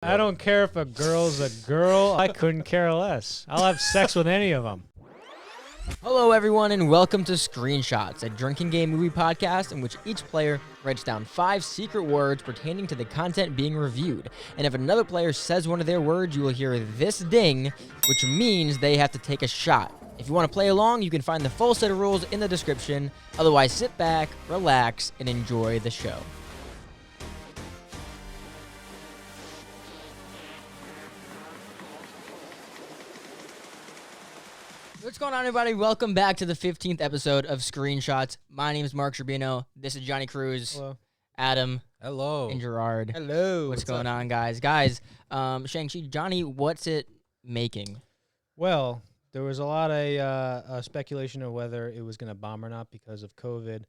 I don't care if a girl's a girl. I couldn't care less. I'll have sex with any of them. Hello, everyone, and welcome to Screenshots, a drinking game movie podcast in which each player writes down 5 secret words pertaining to the content being reviewed. And if another player says one of their words, you will hear this ding, which means they have to take a shot. If you want to play along, you can find the full set of rules in the description. Otherwise, sit back, relax, and enjoy the show. What's going on, everybody? Welcome back to the 15th episode of Screenshots. My name is Mark Sherbino. This is Johnny Cruz. Hello. Adam. Hello. And Gerard. Hello. What's going on, guys? Guys, Shang Chi, Johnny, what's it making? Well, there was a lot of speculation of whether it was going to bomb or not because of COVID,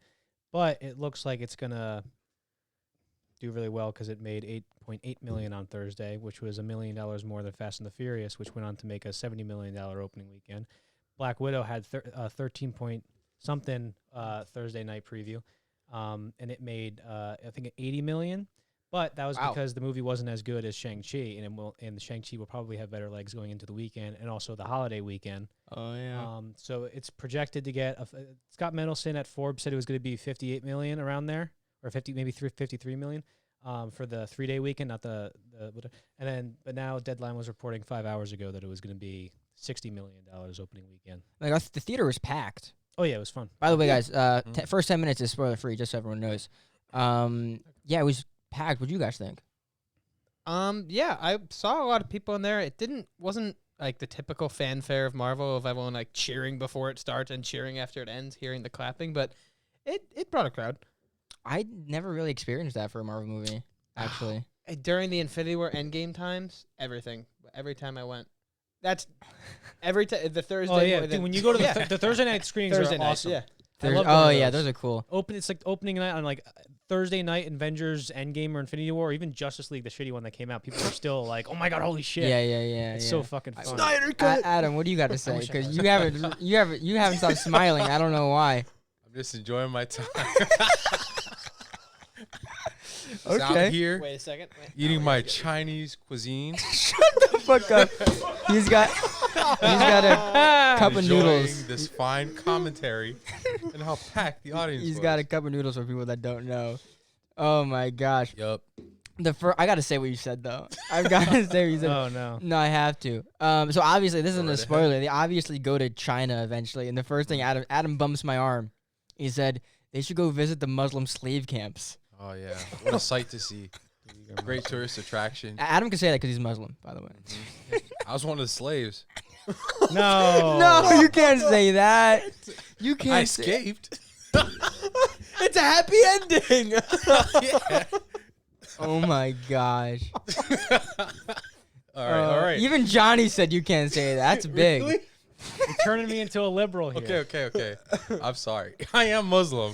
but it looks like it's going to do really well because it made $8.8 million on Thursday, which was $1 million more than Fast and the Furious, which went on to make a $70 million opening weekend. Black Widow had 13 point something Thursday night preview, and it made I think $80 million. But that was because the movie wasn't as good as Shang Chi, and Shang Chi will probably have better legs going into the weekend and also the holiday weekend. Oh yeah. So it's projected to get Scott Mendelsohn at Forbes said it was going to be 58 million around there, or 53 million. For the 3-day weekend, not the but now Deadline was reporting 5 hours ago that it was going to be $60 million opening weekend. Like the theater was packed. Oh yeah, it was fun. By the way, guys, first 10 minutes is spoiler free, just so everyone knows. Yeah, it was packed. What do you guys think? Yeah, I saw a lot of people in there. Wasn't like the typical fanfare of Marvel of everyone like cheering before it starts and cheering after it ends, hearing the clapping, but it brought a crowd. I never really experienced that for a Marvel movie, actually. During the Infinity War Endgame times, every time I went. That's every time the Thursday. Oh yeah, dude, when you go to the Thursday night screenings Thursday are nights, awesome. yeah. Those are cool. It's like opening night on like Thursday night, Avengers Endgame or Infinity War, or even Justice League, the shitty one that came out. People are still like, "Oh my god, holy shit!" Yeah. It's so fucking fun. Snyder Cut. Adam, what do you got to say? Because you haven't stopped smiling. I don't know why. I'm just enjoying my time. Okay. Out here Wait a second. eating my Chinese cuisine. Shut the fuck up. He's got a cup of Enjoying noodles. this fine commentary and how packed the audience He's was. got a cup of noodles for people that don't know. Oh my gosh. Yup. I gotta say what you said though. I've gotta say what you said. Oh no. No, I have to. So obviously this isn't a spoiler. They obviously go to China eventually, and the first thing Adam bumps my arm. He said they should go visit the Muslim slave camps. Oh yeah, what a sight to see! Great tourist attraction. Adam can say that because he's Muslim, by the way. I was one of the slaves. No. No, you can't say that. You can't. I escaped. It's a happy ending. Yeah. Oh my gosh. All right. Even Johnny said you can't say that. That's big. Really? You're turning me into a liberal here. Okay. I'm sorry. I am Muslim.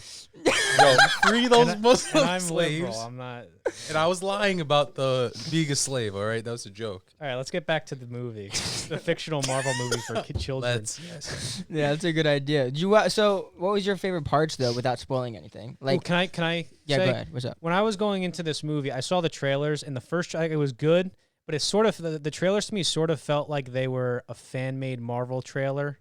Yo, free those Muslim And I'm slaves. liberal. I'm not. And I was lying about the being a slave. All right, that was a joke. All right, let's get back to the movie, the fictional Marvel movie for children. Yes. Yeah, that's a good idea. So, what was your favorite parts though, without spoiling anything? Like, Can I? yeah, say, go ahead. What's up? When I was going into this movie, I saw the trailers, and the first it was good, but it's sort of the trailers to me sort of felt like they were a fan-made Marvel trailer.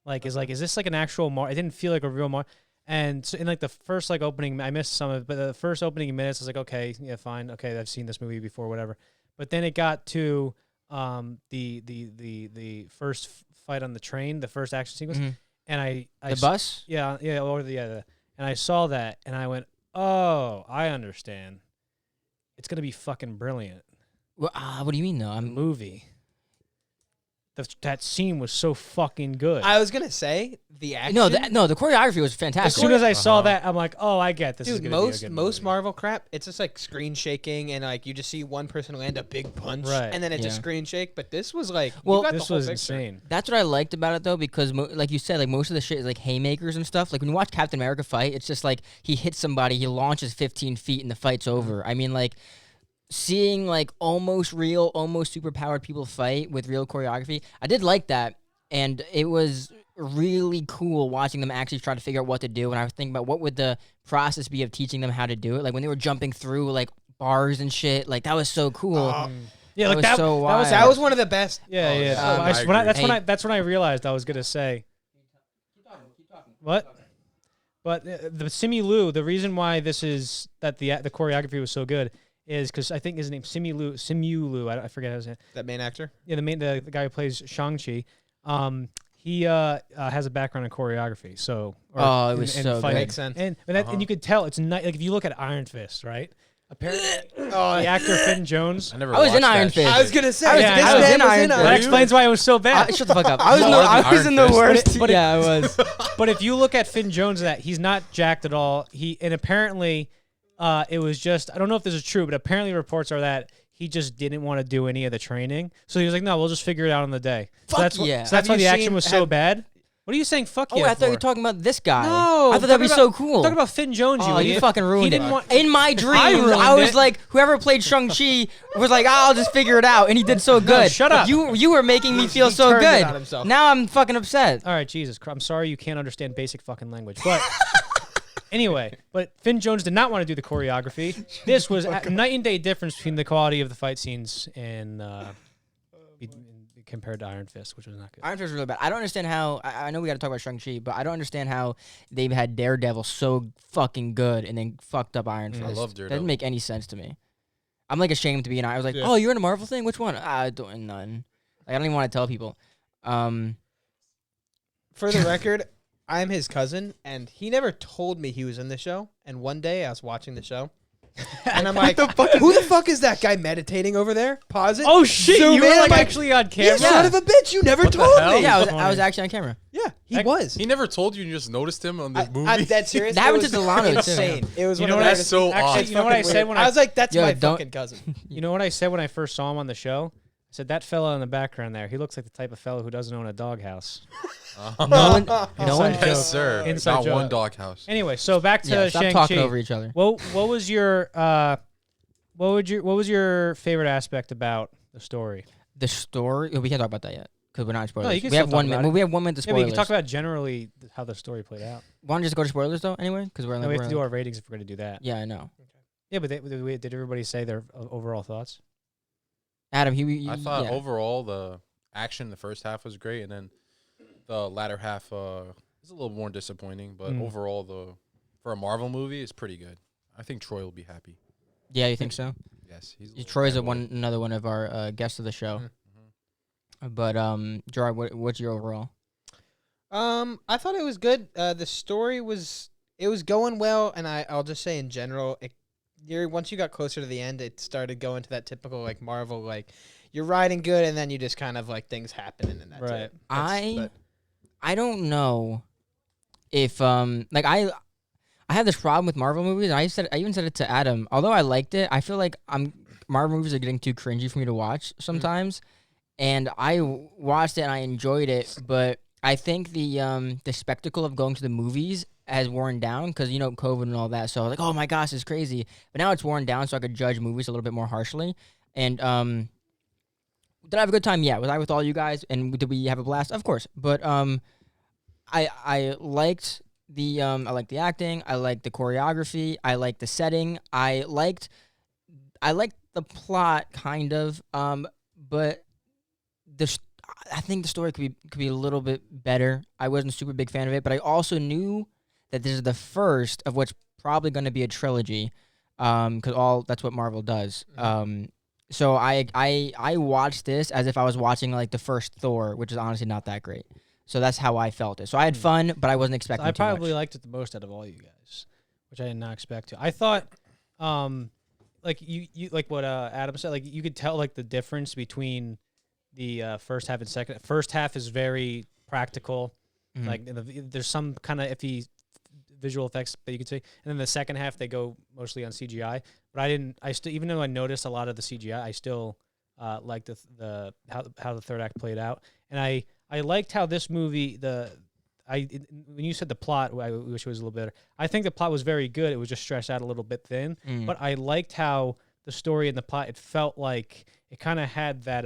Is this like an actual Marvel? It didn't feel like a real Marvel. And so in like the first like opening, I missed some of it, but the first opening minutes I was like, okay, yeah, fine, okay, I've seen this movie before, whatever. But then it got to the first fight on the train, the first action sequence, and The bus? and I saw that, and I went, oh, I understand. It's gonna be fucking brilliant. What do you mean though? The movie. That scene was so fucking good. I was gonna say the action. No, the choreography was As fantastic. soon as I saw that, I'm like, oh, I get this. Is Dude, gonna be a good most movie. Marvel crap, it's just like screen shaking and like you just see one person land a big punch, Right. and then it's a Yeah. screen shake. But this was like, Well, you got This the whole was picture. insane. That's what I liked about it though, because like you said, like most of the shit is like haymakers and stuff. Like when you watch Captain America fight, it's just like he hits somebody, he launches 15 feet, and the fight's over. I mean, like seeing like almost real, almost superpowered people fight with real choreography, I did like that, and it was really cool watching them actually try to figure out what to do. And I was thinking about what would the process be of teaching them how to do it. Like when they were jumping through like bars and shit, like that was so cool. Yeah, That like was so wild. That was one of the best. Yeah, Oh, yeah. yeah. So I agree. that's when I realized I was gonna say what. But the Simu, the reason why this is that the choreography was so good is because I think his name Simu, I forget his name. That main actor. Yeah, the guy who plays Shang Chi. He has a background in choreography, so It was so good. fighting. Makes sense. And you could tell it's not like if you look at Iron Fist, right? Apparently, the actor Finn Jones. I never I was in watched Iron that Fist. shit. I was gonna say I was- this I was man in Iron Fist. That explains why it was so bad. Shut the fuck up. I was More than I was Iron in the Fist. worst. But Yeah, I was. But if you look at Finn Jones, that he's not jacked at all. And apparently, it was just I don't know if this is true, but apparently reports are that he just didn't want to do any of the training. So he was like, "No, we'll just figure it out on the day." Fuck so that's yeah. So that's Have why you the action seen- was so have- bad. What are you saying? Fuck Oh, yeah! I thought you were for? talking about this guy. No, I thought that'd be talking so about- cool. Talking about Finn Jones, Oh, you idiot. fucking ruined He it. didn't want. In my dreams, ruined I was it. like, whoever played Shang-Chi was like, I'll just figure it out. And he did so good. shut up. You were making me feel He so turned it good. on himself. Now I'm fucking upset. All right, Jesus Christ. I'm sorry you can't understand basic fucking language. But anyway, but Finn Jones did not want to do the choreography. This was a night and day difference between the quality of the fight scenes and compared to Iron Fist, which was not good. Iron Fist was really bad. I don't understand how. I know we got to talk about Shang-Chi, but I don't understand how they've had Daredevil so fucking good and then fucked up Iron Fist. I love Daredevil. Doesn't make any sense to me. I'm like ashamed to be in. I was like, Yeah. oh, you're in a Marvel thing? Which one? I don't none. Like, I don't even want to tell people. For the record, I'm his cousin, and he never told me he was in the show. And one day I was watching the show, and I'm like, who the fuck is that guy meditating over there? Pause it. Oh shit! Zoom You were in, like I'm actually on You camera. son of a bitch! You never What the told hell? me. Yeah, That's I funny. was actually on camera. Yeah, he was. He never told you and you just noticed him on the movie? I'm dead serious. That It happened was to Delano, too. insane. It was You one know of what the I- That's so actually, odd. you know what I said when I was like, that's Yo, my don't- fucking cousin. You know what I said when I first saw him on the show? I said that fella in the background there. He looks like the type of fellow who doesn't own a doghouse. No one. Inside joke. Yes, sir. Inside Not joke. one doghouse. Anyway, so back to Yeah, stop Shang-Chi. talking over each other. What was your what was your favorite aspect about the story? The story. We can't talk about that yet because we're not spoilers. you can we have still talk 1 minute. about it. We have 1 minute to Yeah, spoilers. we can talk about generally how the story played out. Want to just go to spoilers though? Anyway, because we're No, we have to do our ratings if we're going to do that. Yeah, I know. Yeah, but did everybody say their overall thoughts? Adam, I thought yeah. overall the action in the first half was great, and then the latter half was a little more disappointing. But overall, for a Marvel movie, it's pretty good. I think Troy will be happy. Yeah, you think so? Yes, Troy's another one of our guests of the show. But Gerard, what's your overall? I thought it was good. The story was going well, and I'll just say in general, once you got closer to the end, it started going to that typical like Marvel like you're riding good, and then you just kind of like things happen, and then that's Right. it. I don't know if like I have this problem with Marvel movies. And I even said it to Adam. Although I liked it, I feel like Marvel movies are getting too cringy for me to watch sometimes. And I watched it and I enjoyed it, but I think the spectacle of going to the movies has worn down because COVID and all that. So I was like, oh my gosh, it's crazy. But now it's worn down, so I could judge movies a little bit more harshly. And did I have a good time? Yeah. Was I with all you guys? And did we have a blast? Of course. But I liked the acting. I liked the choreography. I liked the setting. I liked the plot kind of. But I think the story could be a little bit better. I wasn't a super big fan of it, but I also knew that this is the first of what's probably going to be a trilogy, because that's what Marvel does. So I watched this as if I was watching like the first Thor, which is honestly not that great. So that's how I felt it. So I had fun, but I wasn't expecting. I too much. probably liked it the most out of all you guys, which I did not expect to. I thought, like you like what Adam said, like you could tell like the difference between the first half and second. First half is very practical, like there's some kind of iffy visual effects that you can see, and then the second half they go mostly on CGI. But I still, even though I noticed a lot of the CGI, I still liked how the third act played out, and I liked how this movie when you said the plot, I wish it was a little better. I think the plot was very good. It was just stretched out a little bit thin, but I liked how the story and the plot. It felt like it kind of had that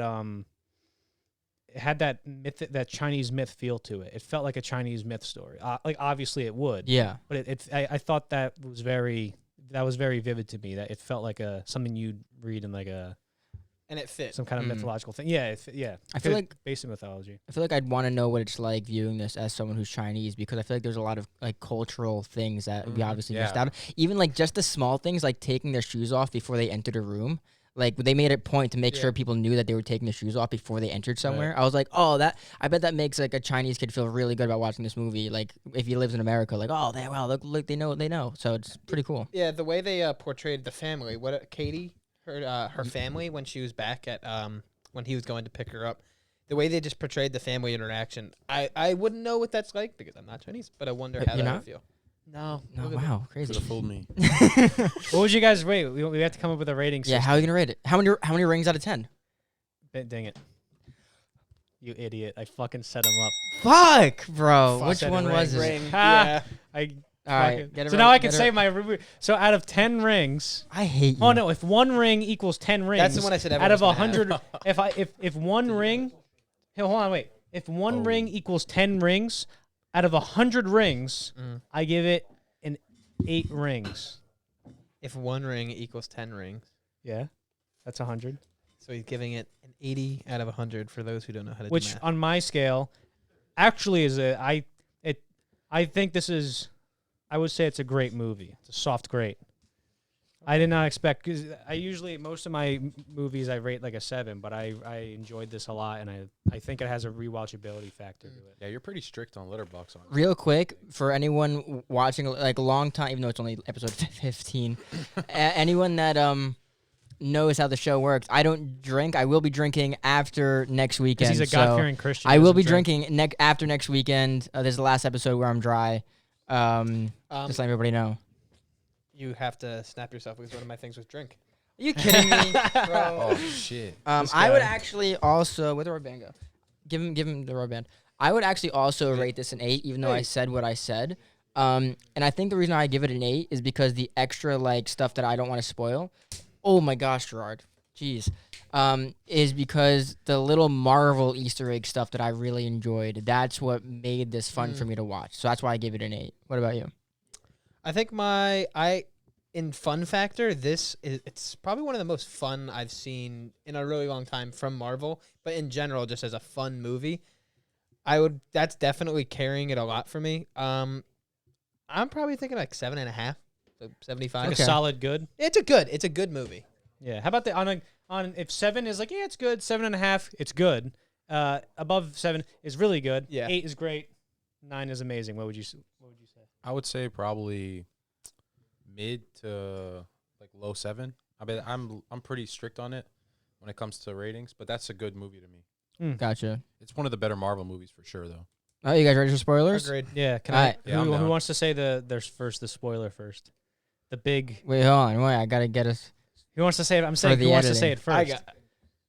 it had that myth, that Chinese myth feel to it. It felt like a Chinese myth story. Like obviously it would, Yeah. but I thought that was very vivid to me. That it felt like something you'd read in like a And it fit. some kind of mythological thing. Yeah, yeah. I feel like based in mythology. I feel like I'd want to know what it's like viewing this as someone who's Chinese, because I feel like there's a lot of like cultural things that we obviously missed out on. Even like just the small things like taking their shoes off before they entered a room. Like they made a point to make sure people knew that they were taking their shoes off before they entered somewhere. Right. I was like, oh, I bet that makes like a Chinese kid feel really good about watching this movie. Like if he lives in America, like, oh, look, they know what they know. So it's pretty cool. Yeah, the way they portrayed the family. Katie, her family when she was back at when he was going to pick her up. The way they just portrayed the family interaction, I wouldn't know what that's like because I'm not Chinese, but I wonder how that would feel. No, Wow, crazy. Could have fooled me. What would you guys rate? We have to come up with a rating system. Yeah, how are you gonna rate it? How many rings out of 10? Dang it. You idiot. I fucking set him up. Fuck, bro. Fuck Which that one was ring. it? Yeah. I All right, fucking- get it so right, now I can get it say right. my review. So out of 10 rings, I hate you. oh no, if one ring equals 10 rings, That's the one I said out of everyone was 100, if one ring, hey, hold on, wait. If one ring equals 10 rings, out of 100 rings, I give it an 8 rings. If one ring equals 10 rings, Yeah, that's 100. so he's giving it an 80 out of 100 for those who don't know how to do Which math. on my scale, actually is I think this is, I would say it's a great movie. It's a soft great. I did not expect, because I usually, most of my movies I rate like a 7, but I enjoyed this a lot, and I think it has a rewatchability factor to it. Yeah, you're pretty strict on Letterboxd on it. Real quick, for anyone watching like a long time, even though it's only episode 15, anyone that knows how the show works, I don't drink. I will be drinking after next weekend. Because he's a God-fearing Christian. I will doesn't be drink. drinking after next weekend. This is the last episode where I'm dry. Just let everybody know. You have to snap yourself because one of my things was drink. Are you kidding me, bro? Oh shit. I would actually also, where'd the rubber band go? Give him the rubber band. I would actually also rate this an 8, even though I said what I said. And I think the reason I give it an 8 is because the extra like stuff that I don't want to spoil. Oh my gosh, Gerard. Jeez. Is because the little Marvel Easter egg stuff that I really enjoyed. That's what made this fun for me to watch. So that's why I give it an 8. What about you? I think in fun factor, it's probably one of the most fun I've seen in a really long time from Marvel, but in general, just as a fun movie, that's definitely carrying it a lot for me. I'm probably thinking like 7.5, so 75. Like a solid good. It's a good movie. Yeah. How about the on if 7 is like, yeah, it's good. 7.5, it's good. Above 7 is really good. Yeah. 8 is great. 9 is amazing. What would you say? I would say probably mid to like low 7. I mean, I'm pretty strict on it when it comes to ratings, but that's a good movie to me. Gotcha. It's one of the better Marvel movies for sure, though. Oh, you guys ready for spoilers? Agreed. Yeah. Can Alright. I? Yeah, I'm Who down. wants to say the spoiler first? The big. Wait, hold on. Wait, I gotta get us. Who wants to say it? I'm saying the who wants to editing. say it first? I got.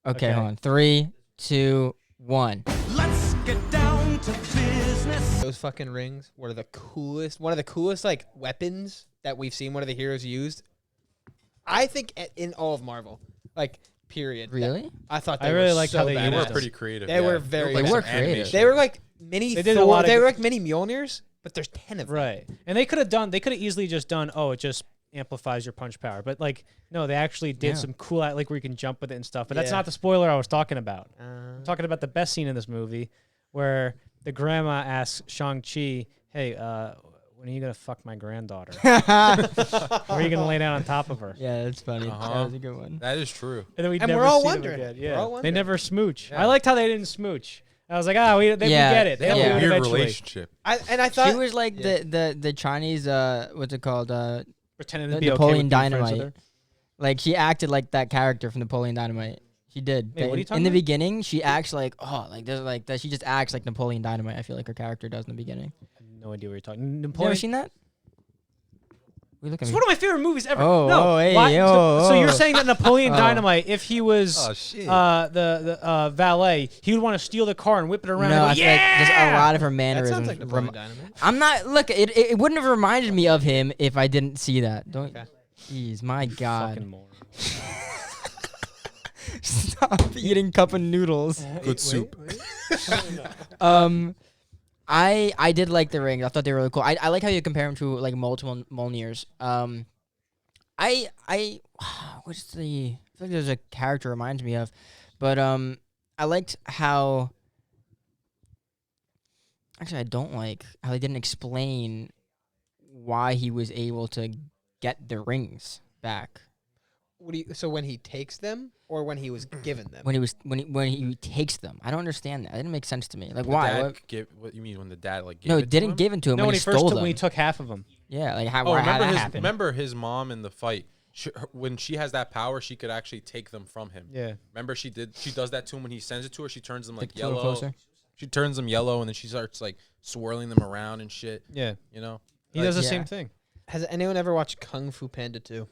Okay, Okay. hold on. 3, 2, 1. Let's get down to business. Those fucking rings were the coolest. One of the coolest like weapons that we've seen one of the heroes used. I think in all of Marvel, like period. Really? I thought they I really were liked so how they badass. They used were them. pretty creative. They were very- They They were some creative. animation. They were like mini. They did a lot of They were good- like mini Mjolnirs, but there's 10 of them. Right. And they could have easily just done, oh, it just amplifies your punch power. But like, no, they actually did Yeah. some cool, like where you can jump with it and stuff. But that's Yeah. not the spoiler I was talking about. I'm talking about the best scene in this movie where the grandma asks Shang-Chi, hey, when are you going to fuck my granddaughter? Or are you going to lay down on top of her? Yeah, that's funny. Uh-huh. That was a good one. That is true. And then we And never we're all see them wondering. again. We're Yeah. all They wondering. never smooch. Yeah. I liked how they didn't smooch. I was like, we get it. They have Yeah. a weird eventually. relationship. I She thought was like yeah. the Chinese, what's it called? Pretending The to be Napoleon okay with being friends with Dynamite. her. Like she acted like that character from Napoleon Dynamite. She did. Wait, what are you in talking the about? beginning, she acts like there's like that. She just acts like Napoleon Dynamite. I feel like her character does in the beginning. I have no idea what you're talking. You ever Napoleon. seen that? We look at It's me. one of my favorite movies ever. Oh, no, oh, hey, why- so oh, you're oh. saying that Napoleon Oh. Dynamite, if he was Oh shit. the valet, he would want to steal the car and whip it around. No, I and go, feel like just a "Yeah!" lot of her that mannerisms. sounds like Napoleon Dynamite. I'm not. Look, it wouldn't have reminded me of him if I didn't see that. Don't. Okay. Jeez, my God. Fucking moron. Stop eating cup of noodles. Good soup. I did like the rings. I thought they were really cool. I like how you compare them to like multiple Mjolnirs. I what's the? I feel like there's a character reminds me of, but I liked how. Actually, I don't like how they didn't explain why he was able to get the rings back So when he takes them, or when he was given them? when he takes them. I don't understand that. It didn't make sense to me. Like The why? dad What? what you mean when the dad like gave No, it it to didn't him? give it to him No, when when he he first stole took, them. when he took half of them. Yeah, like how? Oh, How remember that his happened? remember his mom in the fight. When she has that power, she could actually take them from him. Yeah. Remember she does that to him when he sends it to her. She turns them like Like, a little yellow. closer? She turns them yellow, and then she starts like swirling them around and shit. Yeah. You know, He Like, does the yeah. same thing. Has anyone ever watched Kung Fu Panda 2?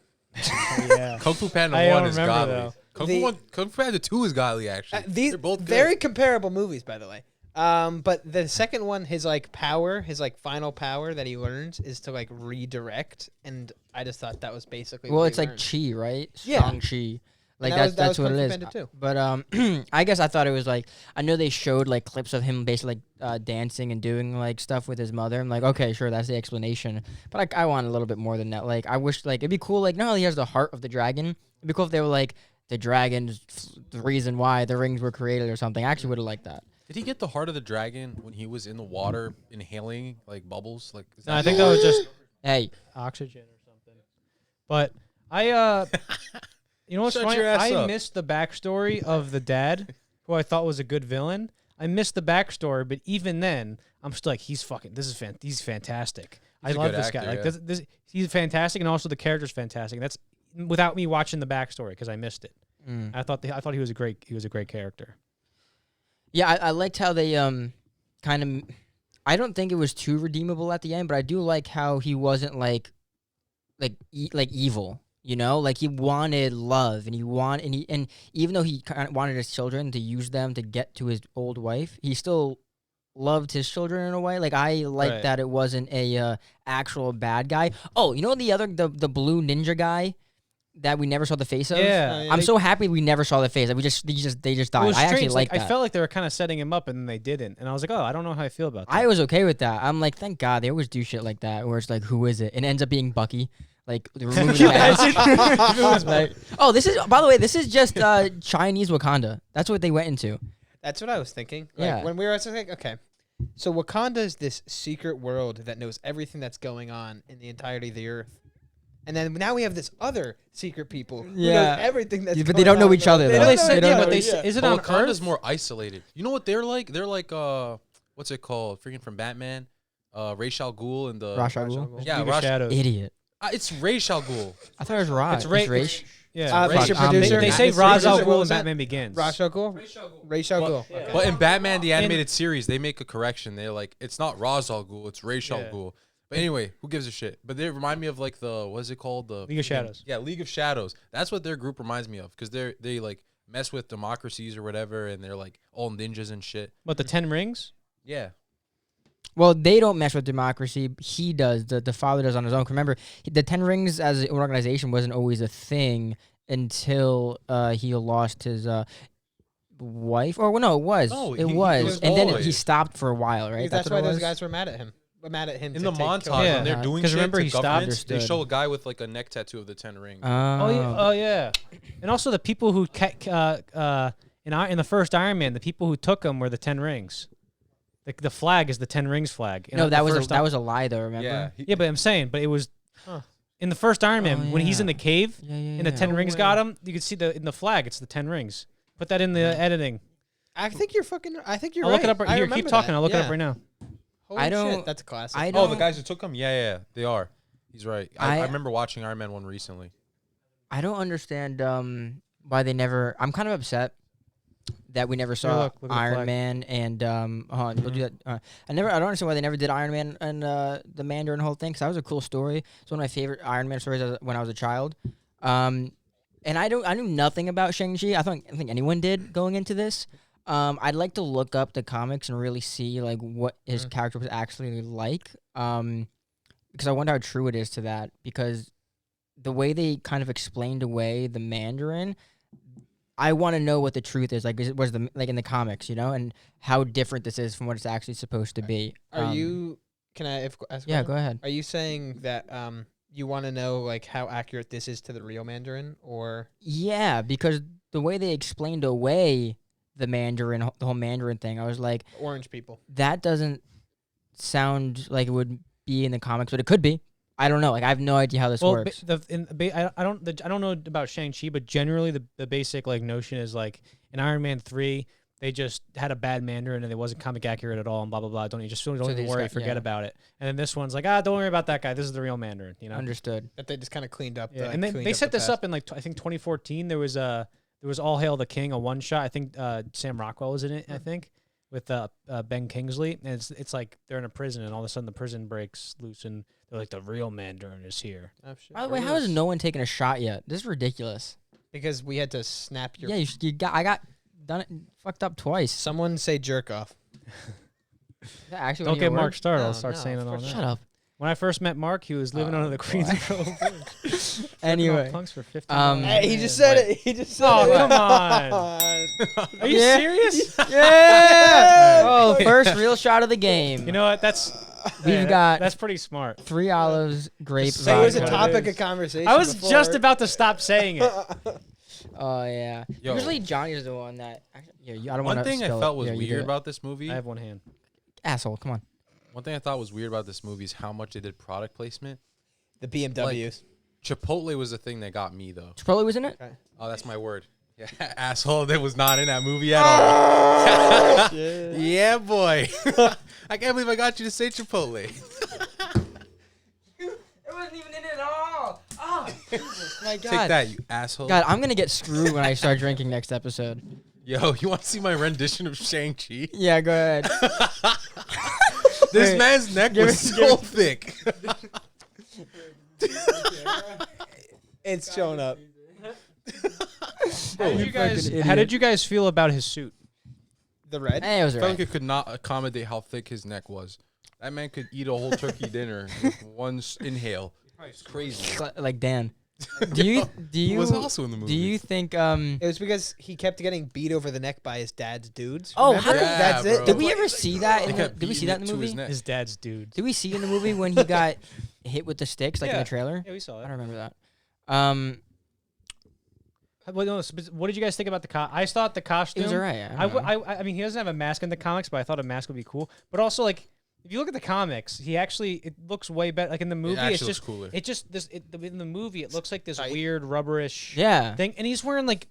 Yeah. Kung Fu Panda I 1 don't is remember, godly. though. Kung Fu Panda 2 is godly actually. These They're both good. very comparable movies, by the way. But the second one, his like power, his like final power that he learns is to like redirect, and I just thought that was basically. Well, what it's he like learned. Chi, right? Yeah. Shang Chi. Like that was that's what Kung it Fu is. Panda too. But I guess I thought it was like I know they showed like clips of him basically like dancing and doing like stuff with his mother. I'm like, okay, sure, that's the explanation. But like I want a little bit more than that. Like I wish like it'd be cool. Like no, he has the heart of the dragon. It'd be cool if they were like the dragon's the reason why the rings were created or something. I actually would have liked that. Did he get the heart of the dragon when he was in the water inhaling like bubbles? Like is No, I think that was just Hey, oxygen or something. But I you know what's Shut funny? your ass I up. missed the backstory of the dad, who I thought was a good villain. I missed the backstory, but even then, I'm still like, he's fantastic. I He's a love good this guy. actor, Like yeah. this, he's fantastic, and also the character's fantastic. That's without me watching the backstory because I missed it. I thought he was a great character. yeah, I liked how they kind of. I don't think it was too redeemable at the end, but I do like how he wasn't like evil. You know, like he wanted love, and and even though he kind of wanted his children to use them to get to his old wife, he still loved his children in a way. Like I like Right. that it wasn't a actual bad guy. Oh, you know the blue ninja guy that we never saw the face of. Yeah. I'm so happy we never saw the face. Like they just It died. was I actually strange. like I that. felt like they were kind of setting him up, and then they didn't. And I was like, oh, I don't know how I feel about that. I was okay with that. I'm like, thank God they always do shit like that, where it's like, who is it? And it ends up being Bucky. Like they're removing the mask. Like, oh, this is by the way, this is just Chinese Wakanda. That's what they went into. That's what I was thinking. Like, Yeah. when we were, I was like, okay, so Wakanda is this secret world that knows everything that's going on in the entirety of the earth. And then now we have this other secret people who Yeah. knows everything that's Yeah, going but they don't know on in each the world. other, They though. don't They know said- each yeah, other, but they yeah. is it But on Wakanda's Earth? more isolated. You know what they're like? They're like what's it called? Freaking from Batman. Ra's al Ghul and the Ra's al Ghul? Yeah, League of Ra's, Shadows. Idiot. it's Ra's al Ghul. I thought it was Raj. It's Ra- Raish. Yeah, Mr. Fuck, I'm Producer, they ignorant. say Mr. Ra's al Producer, what Ghul in was that? Batman Begins. Ra's al Ghul? Ra's al Ghul. Okay. But in Batman the animated series, they make a correction. They're like, it's not Ra's al Ghul, it's Ra's al Yeah. Ghul. But anyway, who gives a shit? But they remind me of like the what is it called? The League of Shadows. Yeah, League of Shadows. That's what their group reminds me of because they like mess with democracies or whatever, and they're like all ninjas and shit. But the 10 Rings? Yeah. Well, they don't mess with democracy. He does. The father does on his own. Remember, the Ten Rings as an organization wasn't always a thing until he lost his wife. Or well, no, it was. No, it he was. was And then always. he stopped for a while, right? Because that's what why it those was? guys were mad at him. Mad at him In to the take montage control. Yeah. when they're doing 'Cause shit remember to he stopped- governments, they Understood. show a guy with like a neck tattoo of the 10 rings. Oh yeah, oh yeah. And also the people who in the first Iron Man, the people who took them were the 10 Rings. The flag is the 10 Rings flag. No, the that was first that was a lie, though. Remember? yeah. Yeah, but I'm saying, but it was in the first Iron Man Oh, when he's in yeah. the cave Yeah, and the 10 No rings way. got him. You can see in the flag, it's the 10 rings. Put that in the editing. I think you're I'll look it up. Here, keep talking. I'll look it up right now. Holy I don't- shit, that's a classic. I Oh, don't. the guys who took him? Yeah, they are. He's right. I I- remember watching Iron Man 1 recently. I don't understand why they never. I'm kind of upset that we never saw look at the Iron flag. Man and hold on, we'll do that. I don't understand why they never did Iron Man and the Mandarin whole thing because that was a cool story. It's one of my favorite Iron Man stories when I was a child. And I knew nothing about Shang-Chi. I don't think anyone did going into this. I'd like to look up the comics and really see like what his character was actually like. Because I wonder how true it is to that. Because the way they kind of explained away the Mandarin, I want to know what the truth is. Like, was the like in the comics, you know, and how different this is from what it's actually supposed to be. Are you? Can I ask a Yeah, question? go ahead. Are you saying that you want to know like how accurate this is to the real Mandarin, or Yeah, because the way they explained away the Mandarin, the whole Mandarin thing, I was like, orange people. that doesn't sound like it would be in the comics, but it could be. I don't know. Like I have no idea how this Well, works. I don't know about Shang-Chi, but generally the basic like notion is like in Iron Man 3, they just had a bad Mandarin and it wasn't comic accurate at all and blah blah blah. Don't they even just worry, got- forget yeah. about it. And then this one's like, don't worry about that guy. This is the real Mandarin, you know. Understood. That they just kind of cleaned up. Yeah, the, and then cleaned they up set the this past. up in like I think 2014. There was All Hail the King, a one shot. I think Sam Rockwell was in it. I think with Ben Kingsley, and it's like they're in a prison, and all of a sudden the prison breaks loose, and they're like the real Mandarin is here. Oh, shit. By the way, how has no one taken a shot yet? This is ridiculous. Because we had to snap your. Yeah, I got done it fucked up twice. Someone say jerk off. Is that actually Don't one of your get Mark words? started. No, I'll start no, saying it of all course night. Shut up. When I first met Mark, he was living under the Queensboro Bridge. Anyway, punks for 15 Hey, he just said it. He just said Oh, it. come on. Are you Yeah. serious? yeah. Oh, first real shot of the game. You know what? That's We've got that's pretty smart. 3 olives, grape, So it was a Vodka. topic It of conversation. I was before. just about to stop saying it. Oh yeah. Yo. Usually Johnny's the one that. I don't One want to. thing I felt was weird about this movie. I have one hand. Asshole. Come on. One thing I thought was weird about this movie is how much they did product placement. the BMWs. Chipotle was the thing that got me though. Chipotle was in it. Oh, that's my word. Yeah, asshole. That was not in that movie at all. Yeah, boy. I can't believe I got you to say Chipotle. It wasn't even in it at all. Oh, Jesus, my God. Take that, you asshole. God, I'm gonna get screwed when I start drinking next episode. Yo, you want to see my rendition of Shang Chi? Yeah, go ahead. This Wait, man's neck give was it- so thick. It's showing up. How did you guys feel about his suit? The red. Hey, it was I felt alright. like it could not accommodate how thick his neck was. That man could eat a whole turkey dinner with one inhale. It's crazy. Like Dan. Do you He was also in the movie. do you think It was because he kept getting beat over the neck by his dad's dudes. Oh, remember? how did- Yeah, That's it. bro. did we ever see that? They In the, kept did we see beating that in it the to his movie? neck. His dad's dude. Did we see in the movie when he got hit with the sticks like in Yeah. the trailer? Yeah, we saw I that. don't remember that. What did you guys think about the I thought the costume. It was alright. I mean, he doesn't have a mask in the comics, but I thought a mask would be cool. But also, like, if you look at the comics, it looks way better. Like in the movie, actually it's looks just cooler. It just in the movie, it looks like this Tight. weird rubberish Yeah. thing, and he's wearing like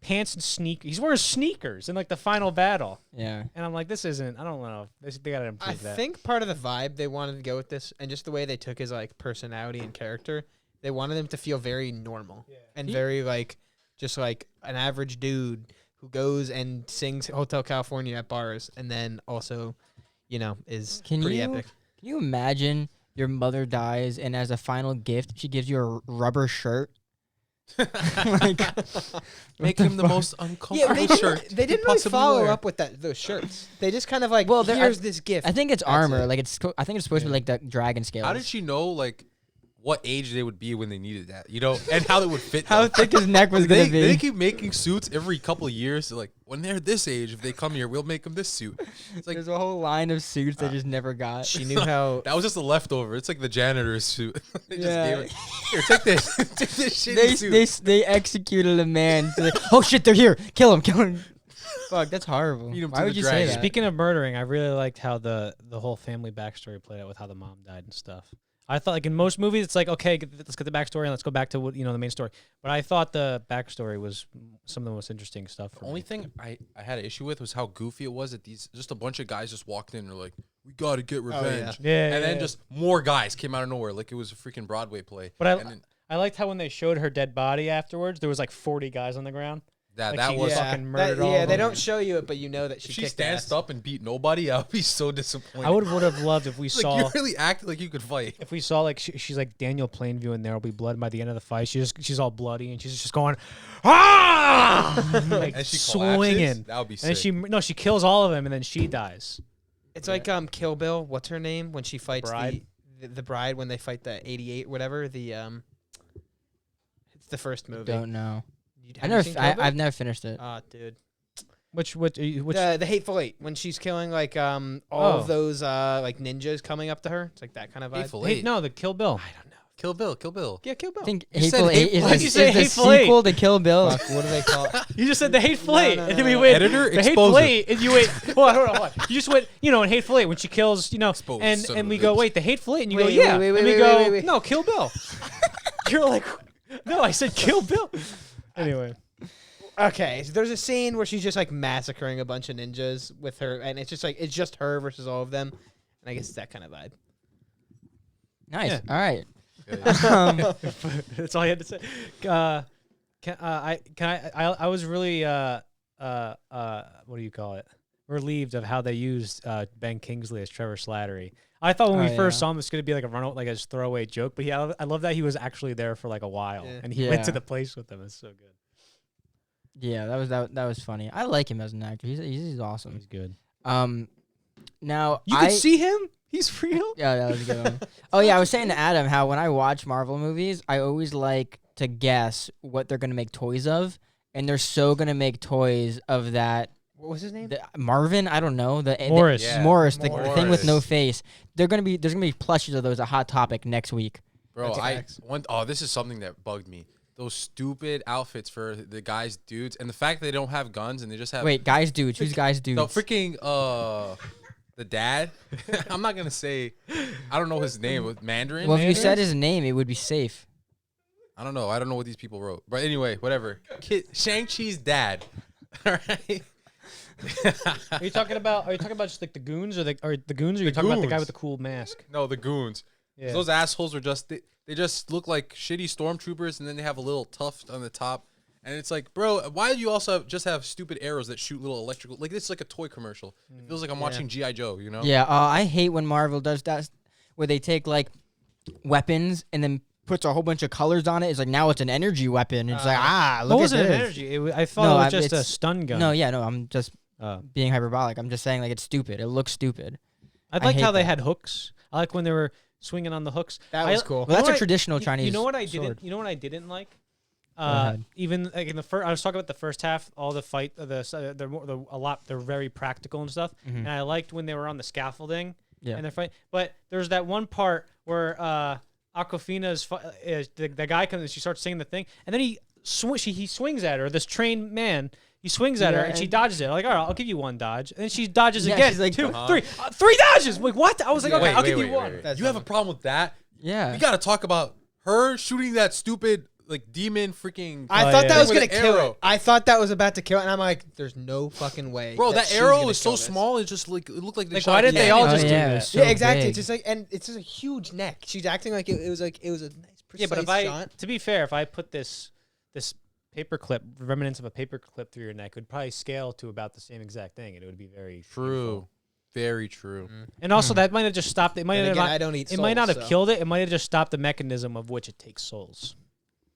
pants and sneakers. He's wearing sneakers in like the final battle, Yeah. and I'm like, this isn't. I don't know. They gotta improve I that. think part of the vibe they wanted to go with this, and just the way they took his like personality and character, they wanted him to feel very normal and very like just like an average dude who goes and sings Hotel California at bars, and then also, is Can pretty you epic. Can you imagine your mother dies and as a final gift she gives you a rubber shirt? Like, Make him the most uncomfortable Yeah, they shirt. didn't, they you didn't could really possibly follow wear. up with those shirts. They just kind of like, Well, here's this gift. I think it's That's armor. it. Like I think it's supposed to be like the dragon scales. How did she know like what age they would be when they needed that? And how they would fit. How them? thick his neck was they, gonna be? they keep making suits every couple of years. So like when they're this age, if they come here, we'll make them this suit. It's like There's a whole line of suits they just never got. She knew how. that was just a leftover. It's like the janitor's suit. They just Yeah. gave it. Here, take this. Take this shitty suit. They executed a man. So oh shit, they're here! Kill him! Fuck, that's horrible. Feed 'em Why to would the you say dragon. that? Speaking of murdering, I really liked how the whole family backstory played out with how the mom died and stuff. I thought like in most movies it's like okay, let's get the backstory and let's go back to what the main story. But I thought the backstory was some of the most interesting stuff. For The only me. thing I had an issue with was how goofy it was that just a bunch of guys just walked in and were like, we got to get revenge. Yeah, And then just more guys came out of nowhere like it was a freaking Broadway play. But And then I liked how when they showed her dead body afterwards, there was like 40 guys on the ground. that Like she was... yeah. fucking murdered all of they them. don't show you it, but you know that If she she kicked stands ass. up and beat nobody, I would be so disappointed. I would have loved if we like, saw you really acted like you could fight. if we saw like she's like Daniel Plainview and there will be blood by the end of the fight. She's all bloody and she's just going ah like And she swinging. collapses? That would be And sick. then she kills all of them and then she dies. It's like Kill Bill. What's her name when she fights Bride? the bride when they fight the 88 whatever the It's the first movie. Don't know. Have you seen Kill Bill? I've never finished it. Dude. Which The Hateful Eight when she's killing like all of those like ninjas coming up to her. It's like that kind of vibe. Hateful hey, Eight. no, the Kill Bill. I don't know. Kill Bill. Kill Bill. Yeah, Kill Bill. I think You said Hateful Eight Hateful is, Eight. the- You is say the Hateful Eight. sequel to Kill Bill. Fuck, what do they call it? You just said the Hateful Eight, no, and then no, we no. went Editor, the expose Hateful it. Eight, and you went. Hold on. You just went. In Hateful Eight when she kills, Expose, son and of we a go, bitch. wait, the Hateful Eight, and you Wait, go, yeah, wait, and wait, we wait, go, wait, wait. no, Kill Bill. You're like, no, I said Kill Bill. Anyway, Okay, so there's a scene where she's just like massacring a bunch of ninjas with her, and it's just her versus all of them, and I guess it's that kind of vibe. Nice. Yeah. All right. Good. that's all I had to say. I was really what do you call it? Relieved of how they used Ben Kingsley as Trevor Slattery. I thought when we first saw him, it's gonna be like a run like a throwaway joke, but I love that he was actually there for like a while, Yeah. and he went to Yeah. the place with them. It's so good. Yeah, that was funny. I like him as an actor. He's awesome. He's good. Now You I can see him. He's real. yeah, that was a good one. Oh yeah, I was saying to Adam how when I watch Marvel movies, I always like to guess what they're gonna make toys of, and they're so gonna make toys of that. What was his name? Marvin, I don't know. Morris. Yeah. Morris, the thing with no Morris. face. There's gonna be plushies of those at Hot Topic next week. Bro, That's facts. this is something that bugged me. Those stupid outfits for the guys, dudes, and the fact that they don't have guns and they just have Wait, guys, dudes. Who's guys, dudes? the freaking the dad. I'm not gonna say I don't know his name, but Mandarin. Well, if you said his name, it would be safe. I don't know. I don't know what these people wrote. But anyway, whatever. Shang Chi's dad. All right. Are you talking about just like the goons or the goons? Or are you talking about the guy goons. with the cool mask? No, the goons. Yeah. Those assholes are just they just look like shitty stormtroopers, and then they have a little tuft on the top. And it's like, bro, why do you also just have stupid arrows that shoot little electrical? Like, this is like a toy commercial. It feels like I'm watching G.I. Joe, you know? Yeah, I hate when Marvel does that, where they take like weapons and then puts a whole bunch of colors on it. It's like now it's an energy weapon. It's like What look was at it? this. An energy? I thought No, it was just a it's- stun gun. No, yeah, no, I'm just Oh. being hyperbolic. I'm just saying like it's stupid. It looks stupid. I I liked hate how they that. had hooks. I like when they were swinging on the hooks. That I- was cool. Well, that's know a what traditional Chinese. You know what I sword. didn't? You know what I didn't like? ahead. Even like in the first, I was talking about the first half. All the fight, they're very practical and stuff. Mhm. And I liked when they were on the scaffolding Yeah. and they're fighting. But there's that one part where Aquafina's the guy comes and she starts singing the thing, and then he swings at her. This trained man. He swings at her Yeah, and she and- dodges it. Like, all right, I'll give you one dodge. And then she dodges Yeah, again. she's like, two, uh-huh. three, three dodges. Like, what? I was like, Yeah. okay, I'll give you one. That's You have a funny. problem with that? Yeah. We got to talk about her shooting that stupid, like, demon freaking. I Oh, thought yeah. that was With gonna an kill arrow. it. I thought that was about to kill it, and I'm like, "There's no fucking way." Bro, that she's arrow gonna is so kill this. small. It just like it looked like they Like, shot why didn't they all Oh, just do yeah, that? it's so Yeah, exactly. big. It's just like, and it's just a huge neck. She's acting like it was a nice, precise Yeah, but if I, shot. to be fair, if I put this paper clip, remnants of a paper clip through your neck, it would probably scale to about the same exact thing, and it would be very True. painful. Very true. And also, that might have just stopped. It might And have again, not. I don't eat It might not souls, have so. killed it. It might have just stopped the mechanism of which it takes souls.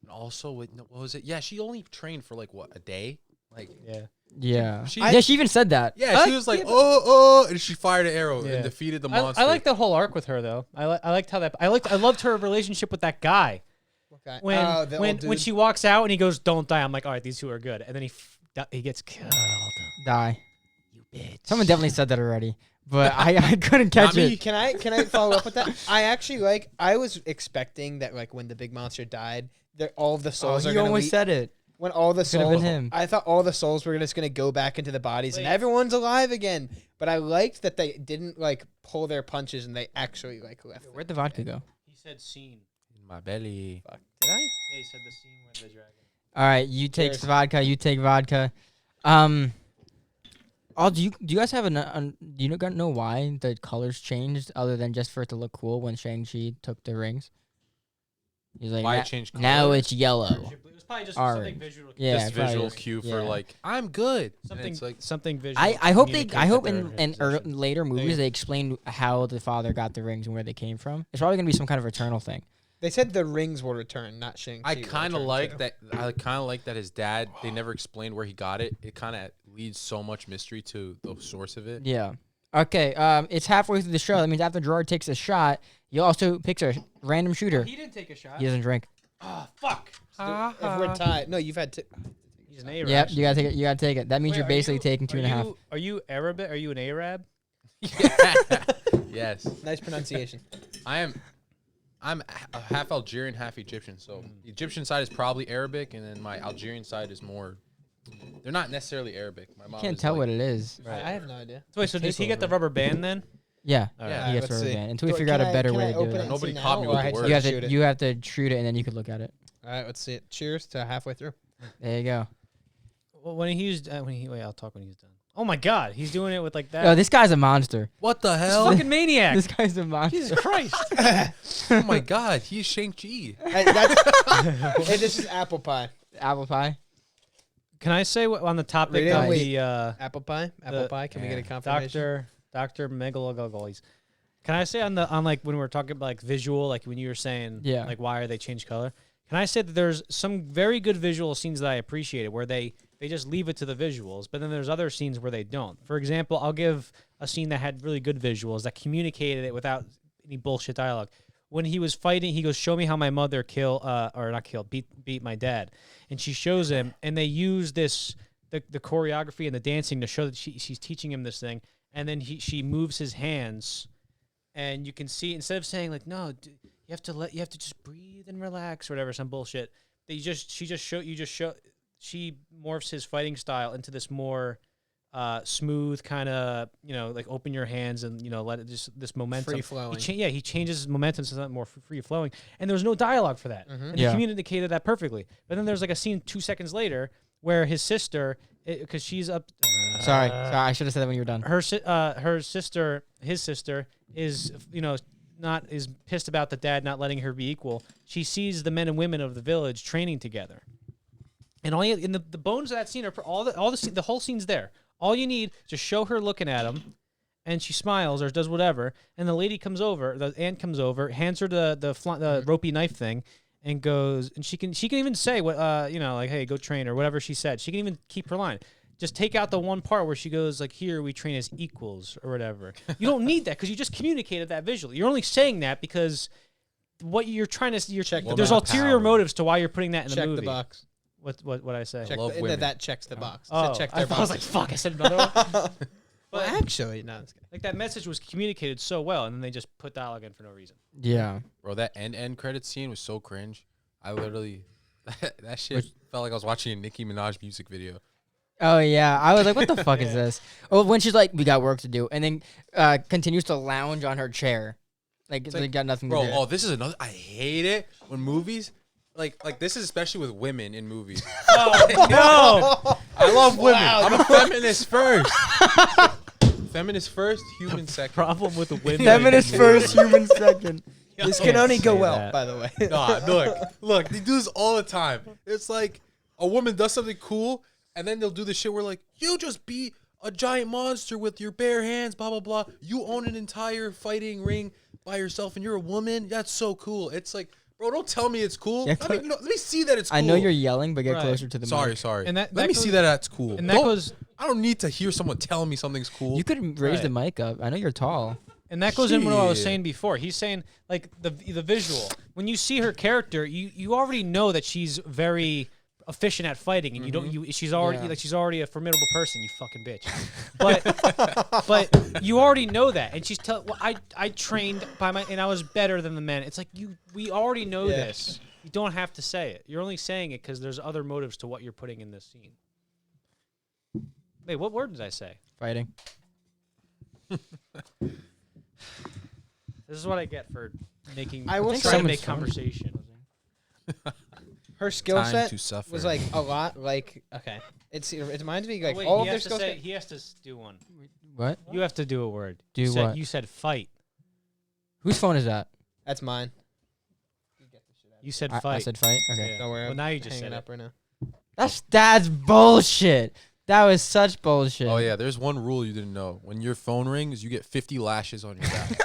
And also, what was it? Yeah, she only trained for like what, a day? Like, Yeah. Yeah. She- Yeah, she even said that. yeah, she I- was like, yeah, but- oh, and she fired an arrow Yeah. and defeated the I monster. like the whole arc with her though. I liked how that. I loved her relationship with that guy. Okay. When Oh, the when old when dude. she walks out and he goes, "Don't die." I'm like, all right, these two are good. And then he gets killed. Die. You bitch. Someone definitely said that already, but I couldn't catch Not me. it. Can I follow up with that? I actually I was expecting that like when the big monster died, that all of the souls are you gonna almost said it. when all the Could've souls. been him. I thought all the souls were just gonna go back into the bodies and Wait. everyone's alive again. But I liked that they didn't like pull their punches and they actually like left. Where'd the vodka go? He said scene. In my belly. Fuck. Did I? Yeah, he said the scene with the dragon. All right, you take Cheers. vodka. You take vodka. Oh, do you guys have do you know why the colors changed other than just for it to look cool when Shang-Chi took the rings? He's like, Why "Na- it changed now color?" it's yellow. It was probably just Orange. something visual. Yeah, Just probably visual is. cue for Yeah. like, I'm good. And Something it's like, something visual. I hope communicate in that they're positions. later movies you they explain how the father got the rings and where they came from. It's probably gonna be some kind of eternal thing. They said the rings will return, not Shang. I kind of like that. I kind of like that his dad. They never explained where he got it. It kind of leads so much mystery to the source of it. Yeah. Okay. It's halfway through the show. That means after Gerard takes a shot, he also picks a random shooter. He didn't take a shot. He doesn't drink. Oh fuck. If we're tied, no, you've had to. He's an Arab. Yep. You gotta take it. You gotta take it. That means Wait, you're are basically you- taking 2.5. Are you Arab? Are you an Arab? Yes, Nice pronunciation. I am. I'm a half Algerian, half Egyptian. So the Egyptian side is probably Arabic, and then my Algerian side is more. They're not necessarily Arabic. My mom Can't is tell like, what it is. I have no idea. So wait, so does he get the rubber band then? Yeah, All Yeah. right. he gets let's rubber see. band until we Do- figure out can a I- better can way I to do open it. and Nobody see caught me now, with or the I word. You have shoot to it? you have to shoot it and then you could look at it. All right, let's see it. Cheers to halfway through. There you go. Well, when he's wait, I'll talk when he's done. Oh my God, he's doing it with like that. Yo, this guy's a monster. What the He's a hell? fucking maniac. This guy's a monster. Jesus Christ. Oh my God, he's Shang Chi. Hey, this is apple pie. Apple pie. Can I say what on the topic Read it. of Wait. the Apple pie. Apple The- pie. Can we get a Yeah. confirmation? Dr. Megalogogoles. Can I say on like when we're talking about like visual, like when you were saying Yeah. like why are they change color? Can I say that there's some very good visual scenes that I appreciated where they just leave it to the visuals, but then there's other scenes where they don't. For example, I'll give a scene that had really good visuals that communicated it without any bullshit dialogue. When he was fighting, he goes, "Show me how my mother beat my dad," and she shows him, and they use the choreography and the dancing to show that she's teaching him this thing, and then she moves his hands, and you can see instead of saying like no, you have to just breathe and relax or whatever, some bullshit. She morphs his fighting style into this more smooth kind of, like open your hands and, let it just this momentum. Free flowing. He changes his momentum to something more free flowing. And there's no dialogue for that. And Yeah. he communicated that perfectly. But then there's like a scene 2 seconds later where his sister, because she's up. Sorry, I should have said that when you were done. His sister is, is pissed about the dad not letting her be equal. She sees the men and women of the village training together. And the bones of that scene are the whole scene's there. All you need to show her looking at him, and she smiles or does whatever, and the lady comes over, the aunt comes over, hands her the ropey knife thing, and goes, and she can even say what like, hey, go train or whatever she said. She can even keep her line. Just take out the one part where she goes like, here we train as equals or whatever. You don't need that because you just communicated that visually. You're only saying that because what you're trying to Check the there's box. ulterior motives to why you're putting that in the Check movie. the box. What I say? Check love the, women. that checks the box. Oh, Check I their was box. like, fuck, I said another one. Well, actually, no. It's good. Like that message was communicated so well, and then they just put dialogue in for no reason. Yeah. Bro, that end credit scene was so cringe. I literally that shit felt like I was watching a Nicki Minaj music video. Oh yeah, I was like, "What the fuck is this?" Oh, when she's like, "We got work to do," and then continues to lounge on her chair, like they got nothing Bro, to do. oh, this is another. I hate it when movies like this is especially with women in movies. No, I love women. I'm a feminist first. Feminist first, human second. problem with the women. Feminist first, human second. This can only go say well, that. by the way. Nah, look, they do this all the time. It's like a woman does something cool, and then they'll do this shit where like, you just beat a giant monster with your bare hands, blah blah blah. You own an entire fighting ring by yourself, and you're a woman. That's so cool. It's like, bro, don't tell me it's cool. Yeah, Let me see that it's cool. I know you're yelling, but get Right. closer to the mic. Sorry. And that Let me goes- see that that's cool. and that goes I don't need to hear someone telling me something's cool. You could raise the Right. mic up. I know you're tall. And that goes in with what I was Shit. saying before. He's saying like the visual. When you see her character, you already know that she's very efficient at fighting, and she's already Yeah. she's already a formidable person. You fucking bitch. But you already know that, and she's I trained and I was better than the men. It's like we already know Yeah. this. You don't have to say it. You're only saying it because there's other motives to what you're putting in this scene. Wait, what word did I say? Fighting. This is what I get for making. I will trying say- to make Someone's conversation. Her skill Time set to suffer. was like a lot like okay. It reminds me like Oh, wait, all he of their has to skill say, set. he has to do one. What? You have to do a word. Do you said, what? You said fight. Whose phone is that? That's mine. You said I fight. said fight. Okay. Yeah. Don't worry. Well, I'm now you just hanging said up right now. That's bullshit. That was such bullshit. Oh yeah, there's one rule you didn't know. When your phone rings, you get 50 lashes on your back.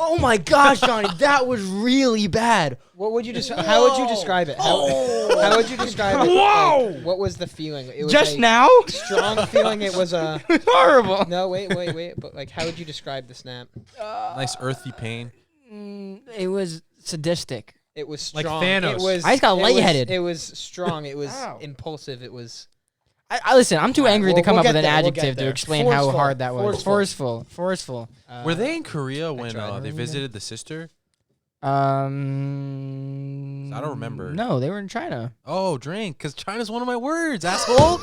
Oh my gosh, Johnny, that was really bad. What would you how would you describe it? How would you describe it? Whoa! Like, what was the feeling? It was Just like now? strong feeling. It was a It was horrible. no. Wait. But like, how would you describe the snap? Nice earthy pain. It was sadistic. It was Like strong. Thanos. It was. I just got it was- lightheaded. It was strong. It was Ow. impulsive. It was. I listen. I'm too Alright, angry we'll- to come we'll up with get an there, we'll get adjective to there. explain how Forceful, hard that was. forceful. Forceful. Were they in Korea when tried. they visited the sister? I don't remember. No, they were in China. Oh, drink, because China's one of my words, asshole.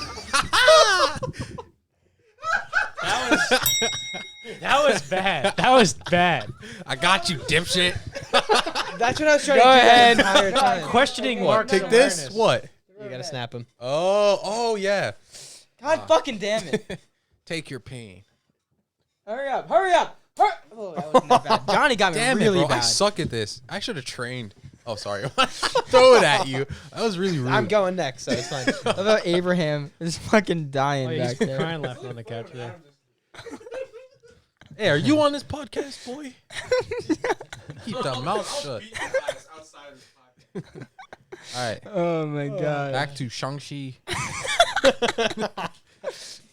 That was bad. That was bad. I got you, dipshit. That's what I was trying Go to do ahead. the entire time. Questioning What? Mark's Take this? awareness. What? You gotta snap him. Oh, yeah. God fucking damn it. Take your pain. Hurry up. Hurry up. Oh, that wasn't that bad. Johnny got me Damn really it, bro. I bad. suck at this. I should have trained. Oh, sorry. Throw it at you. That was really rude. I'm going next, so it's fine. How about Abraham is fucking dying Oh, yeah, back he's there. crying laughing on the couch there. Hey, are you on this podcast, boy? Keep the mouth shut. All right. Oh my god. Back to Shang Chi.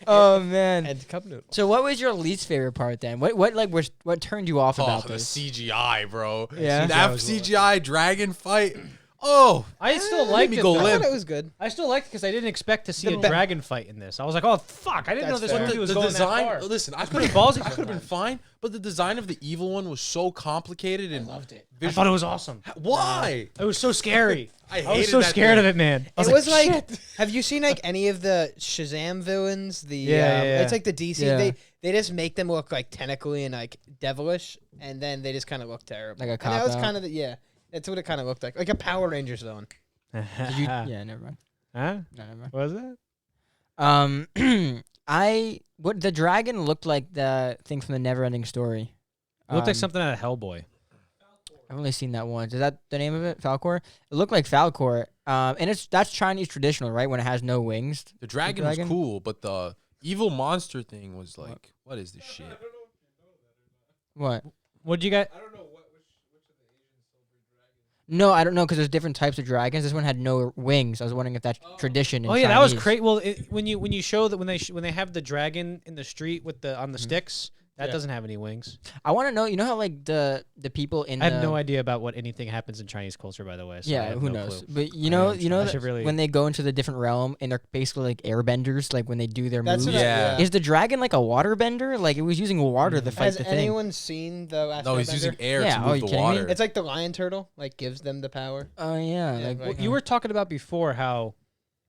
Oh man. And cup noodle. So what was your least favorite part then? What turned you off Oh, about the this? CGI, bro. Yeah. That CGI dragon fight. Oh, I still let liked me it. go though. I limp. thought it was good. I still liked it because I didn't expect to see The a ba- dragon fight in this. I was like, oh fuck! I didn't know That's this fair. movie was the going design. that far. Listen, I could pretty have ballsy I could have been sometimes. fine, but the design of the evil one was so complicated and Loved it. I thought it was awesome. Why? It was so scary. I I was hated so that scared thing. of it, man. I It was like, "Shit." have you seen like any of the Shazam villains? The Yeah. It's like the DC. Yeah. They just make them look like tentacly and like devilish, and then they just kind of look terrible. Like a And that was cop-out. kind of that's what it kind of looked like a Power Rangers villain. Did you? Yeah, never mind. Huh? No, never mind. What was that? What the dragon looked like the thing from the Neverending Story. It looked like something out of Hellboy. I've only seen that once. Is that the name of it? Falcor? It looked like Falcor. And that's Chinese traditional, right? When it has no wings. The dragon was cool, but the evil monster thing was like, what is this shit? What? What'd you get? No, I don't know because there's different types of dragons. This one had no wings. I was wondering if that's tradition. In Oh yeah, that was Chinese. great. Well, when you show that when they have the dragon in the street with the on the sticks, that doesn't have any wings. I want to know. You know how like the people in I the have no idea about what anything happens in Chinese culture, by the way. So I yeah, have who no knows? clue. But you know I that should really- when they go into the different realm and they're basically like airbenders, like when they do their That's moves. what Yeah. Is the dragon like a water bender? Like it was using water to fight Has the thing. anyone seen the last? No, he's Airbender? using air Yeah, to oh, move you the kidding me? water. It's like the lion turtle, like gives them the power. Oh yeah, Yeah, like, like- You were talking about before how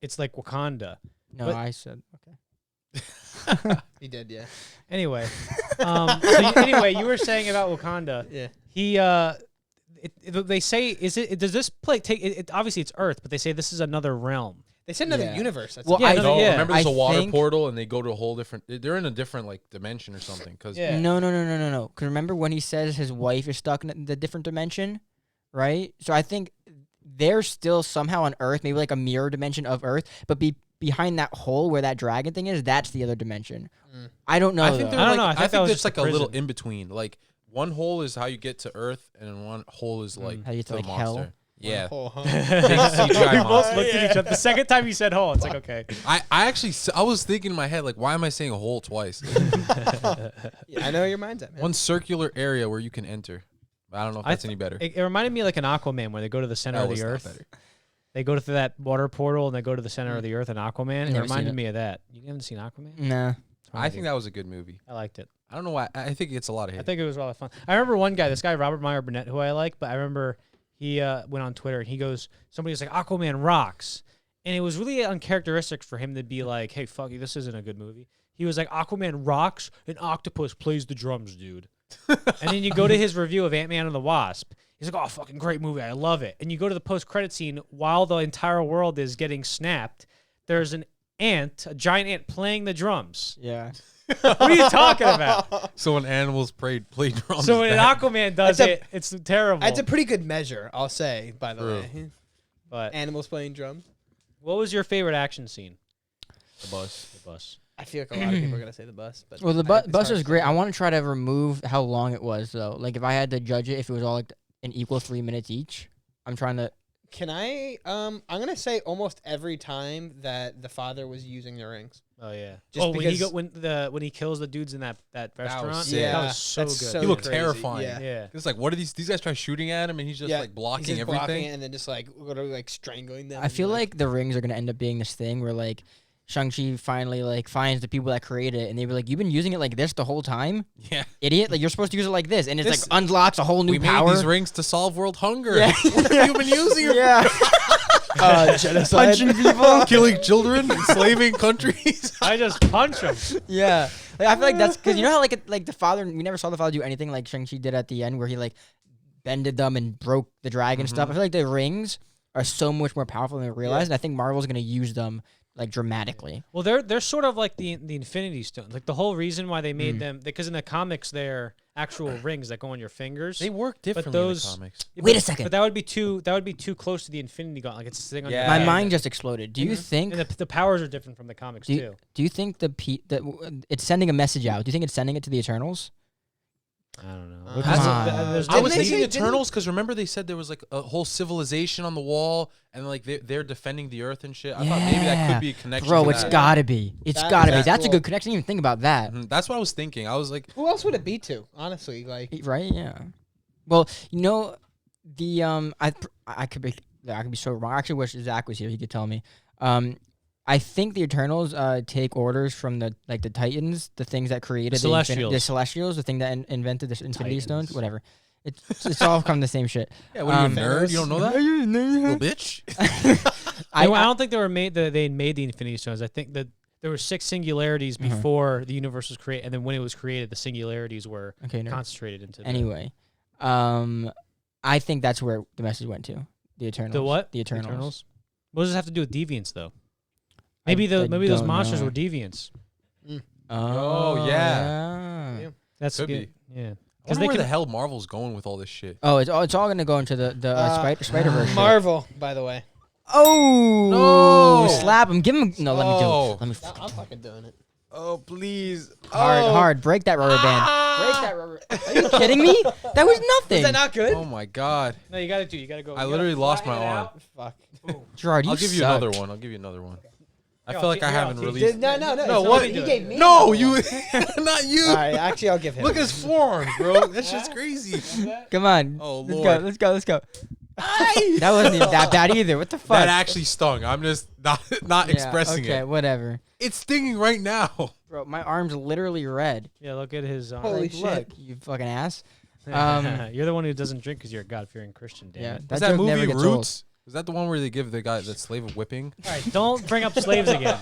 it's like Wakanda. no, but- I said okay. He did, yeah. Anyway, anyway, you were saying about Wakanda. Yeah. He they say does this play take it, obviously it's Earth, but they say this is another realm. They said another Yeah. universe. That's Well, Yeah, I another- No, yeah. remember there's I a water think- portal and they go to a whole different. They're in a different like dimension or something. Cause Yeah. No. Because remember when he says his wife is stuck in the different dimension, right? So I think they're still somehow on Earth, maybe like a mirror dimension of Earth, but behind that hole where that dragon thing is, that's the other dimension. I don't know. I think though. they're I don't like, know, I I thought that think was there's just like a a little prison. in between. Like one hole is how you get to Earth, and one hole is like How you get to, the like, monster. hell? Yeah, Oh, huh. big CGI We both monster. looked at each other. The second time you said "hole," it's like okay. I actually I was thinking in my head like, why am I saying a hole twice? Yeah, I know where your mind's at, man. One circular area where you can enter. But I don't know if that's any better. It reminded me like an Aquaman where they go to the center That of was the not Earth. better. They go to that water portal and they go to the center of the Earth in Aquaman. It Never seen reminded it. me of that. You haven't seen Aquaman? Nah. What's wrong I with think you? that was a good movie. I liked it. I don't know why. I think it gets a lot of hate. I think it was a lot of fun. I remember one guy, this guy Robert Meyer Burnett, who I like, but I remember he went on Twitter and he goes, somebody was like, Aquaman rocks. And it was really uncharacteristic for him to be like, hey, fuck you, this isn't a good movie. He was like, Aquaman rocks, an octopus plays the drums, dude. And then you go to his review of Ant-Man and the Wasp. He's like, oh, fucking great movie. I love it. And you go to the post-credit scene while the entire world is getting snapped. There's a giant ant playing the drums. Yeah. What are you talking about? So when animals play drums. So when that- Aquaman does That's a- it, it's terrible. That's a pretty good measure, I'll say, by the True. way. But Animals playing drums. what was your favorite action scene? the bus. The bus. I feel like a lot of people are going to say the bus. But Well, the it's bus hard was to great. say. I want to try to remove how long it was, though. Like, if I had to judge it, if it was all like an equal 3 minutes each, I'm trying to. Can I? I'm going to say almost every time that the father was using the rings. Oh yeah. Just when he because- when he kills the dudes in that restaurant. sick. That was so that's good. so He looked crazy. terrifying. Yeah. yeah. It's like, what are these guys try shooting at him, and he's just Yeah, like blocking He's just everything. blocking it and then just like literally like strangling them. I and, feel like the rings are going to end up being this thing where, like, Shang Chi finally like finds the people that created it, and they were like, "You've been using it like this the whole time, Yeah. idiot! Like you're supposed to use it like this," and it's This- like unlocks a whole new We power. made these rings to solve world hunger. Yeah. What have you been using it yeah, punching people. for? Killing children, enslaving countries. I just punch him. Yeah, like I feel like that's because you know how like the father, we never saw the father do anything like Shang-Chi did at the end, where he like bended them and broke the dragon stuff. I feel like the rings are so much more powerful than we realized, and I think Marvel's gonna use them like dramatically. Well, they're sort of like the Infinity Stones. Like the whole reason why they made them, because in the comics they're actual rings that go on your fingers. They work differently those- in the comics. Yeah, Wait but- a second. But that would be too close to the Infinity Gauntlet. Like it's a thing on Yeah. your My hand. mind just exploded. Do you think? And the powers are different from the comics Do you, too. do you think it's sending a message out? Do you think it's sending it to the Eternals? I don't know. Uh, Because Come on. there's I no was they thinking say- Eternals because remember they said there was like a whole civilization on the wall and like they're defending the Earth and shit. I thought maybe that could be a connection. Bro, to it's that. gotta be. It's That- gotta be. that's That's a cool. good connection. I didn't even think about that. That's what I was thinking. I was like, Who else would it be to? Honestly, like Right? Yeah. Well, you know, the I could be so wrong. I actually wish Zach was here. He could tell me. I think the Eternals take orders from the Titans, the things that created Celestials. the Celestials, the thing that invented the Infinity Stones, Titans. whatever. It's all from the same shit. yeah, what are you, a Um, nerd? You don't know that? Little bitch. I don't think they were made. They made the Infinity Stones. I think that there were 6 singularities before the universe was created, and then when it was created, the singularities were Okay, no. concentrated into. Anyway, I think that's where the message went to. The Eternals. The what? The Eternals. What does this have to do with deviants, though? I- Maybe I maybe those don't monsters know. were deviants. Oh, yeah. Yeah. That's Could good. be. Yeah, I because wonder they where the can. hell Marvel's going with all this shit. Oh, it's all gonna go into the Spider-Verse. shit. Marvel, by the way. Oh, No. slap him. Give him. No, let me do Oh. it. Let me I'm fucking doing it. Oh, please. hard. Break that rubber band. Break that rubber. Are you kidding me? That was nothing. Is that not good? Oh my god. No, you gotta go. I literally lost my arm. Fuck. Gerard, you I'll give you suck. another one. I'll give you another one. I Here, feel I'll like I te- haven't here, I'll teach released. No. No, it's what? not- You gave me. No, another you. one. Not you. All right, actually, I'll give him. Look at his forearms, bro. That shit's crazy. Come on. Oh, Let's Lord. Let's go. That wasn't even that bad either. What the fuck? That actually stung. I'm just not Yeah, expressing okay, it. whatever. It's stinging right now. Bro, my arm's literally red. Yeah, look at his. Holy Like, shit. Look, you fucking ass. You're the one who doesn't drink because you're a God-fearing Christian. Damn Yeah, it. Is that joke never movie gets old. Roots? Is that the one where they give the guy that slave a whipping? All right, don't bring up slaves again.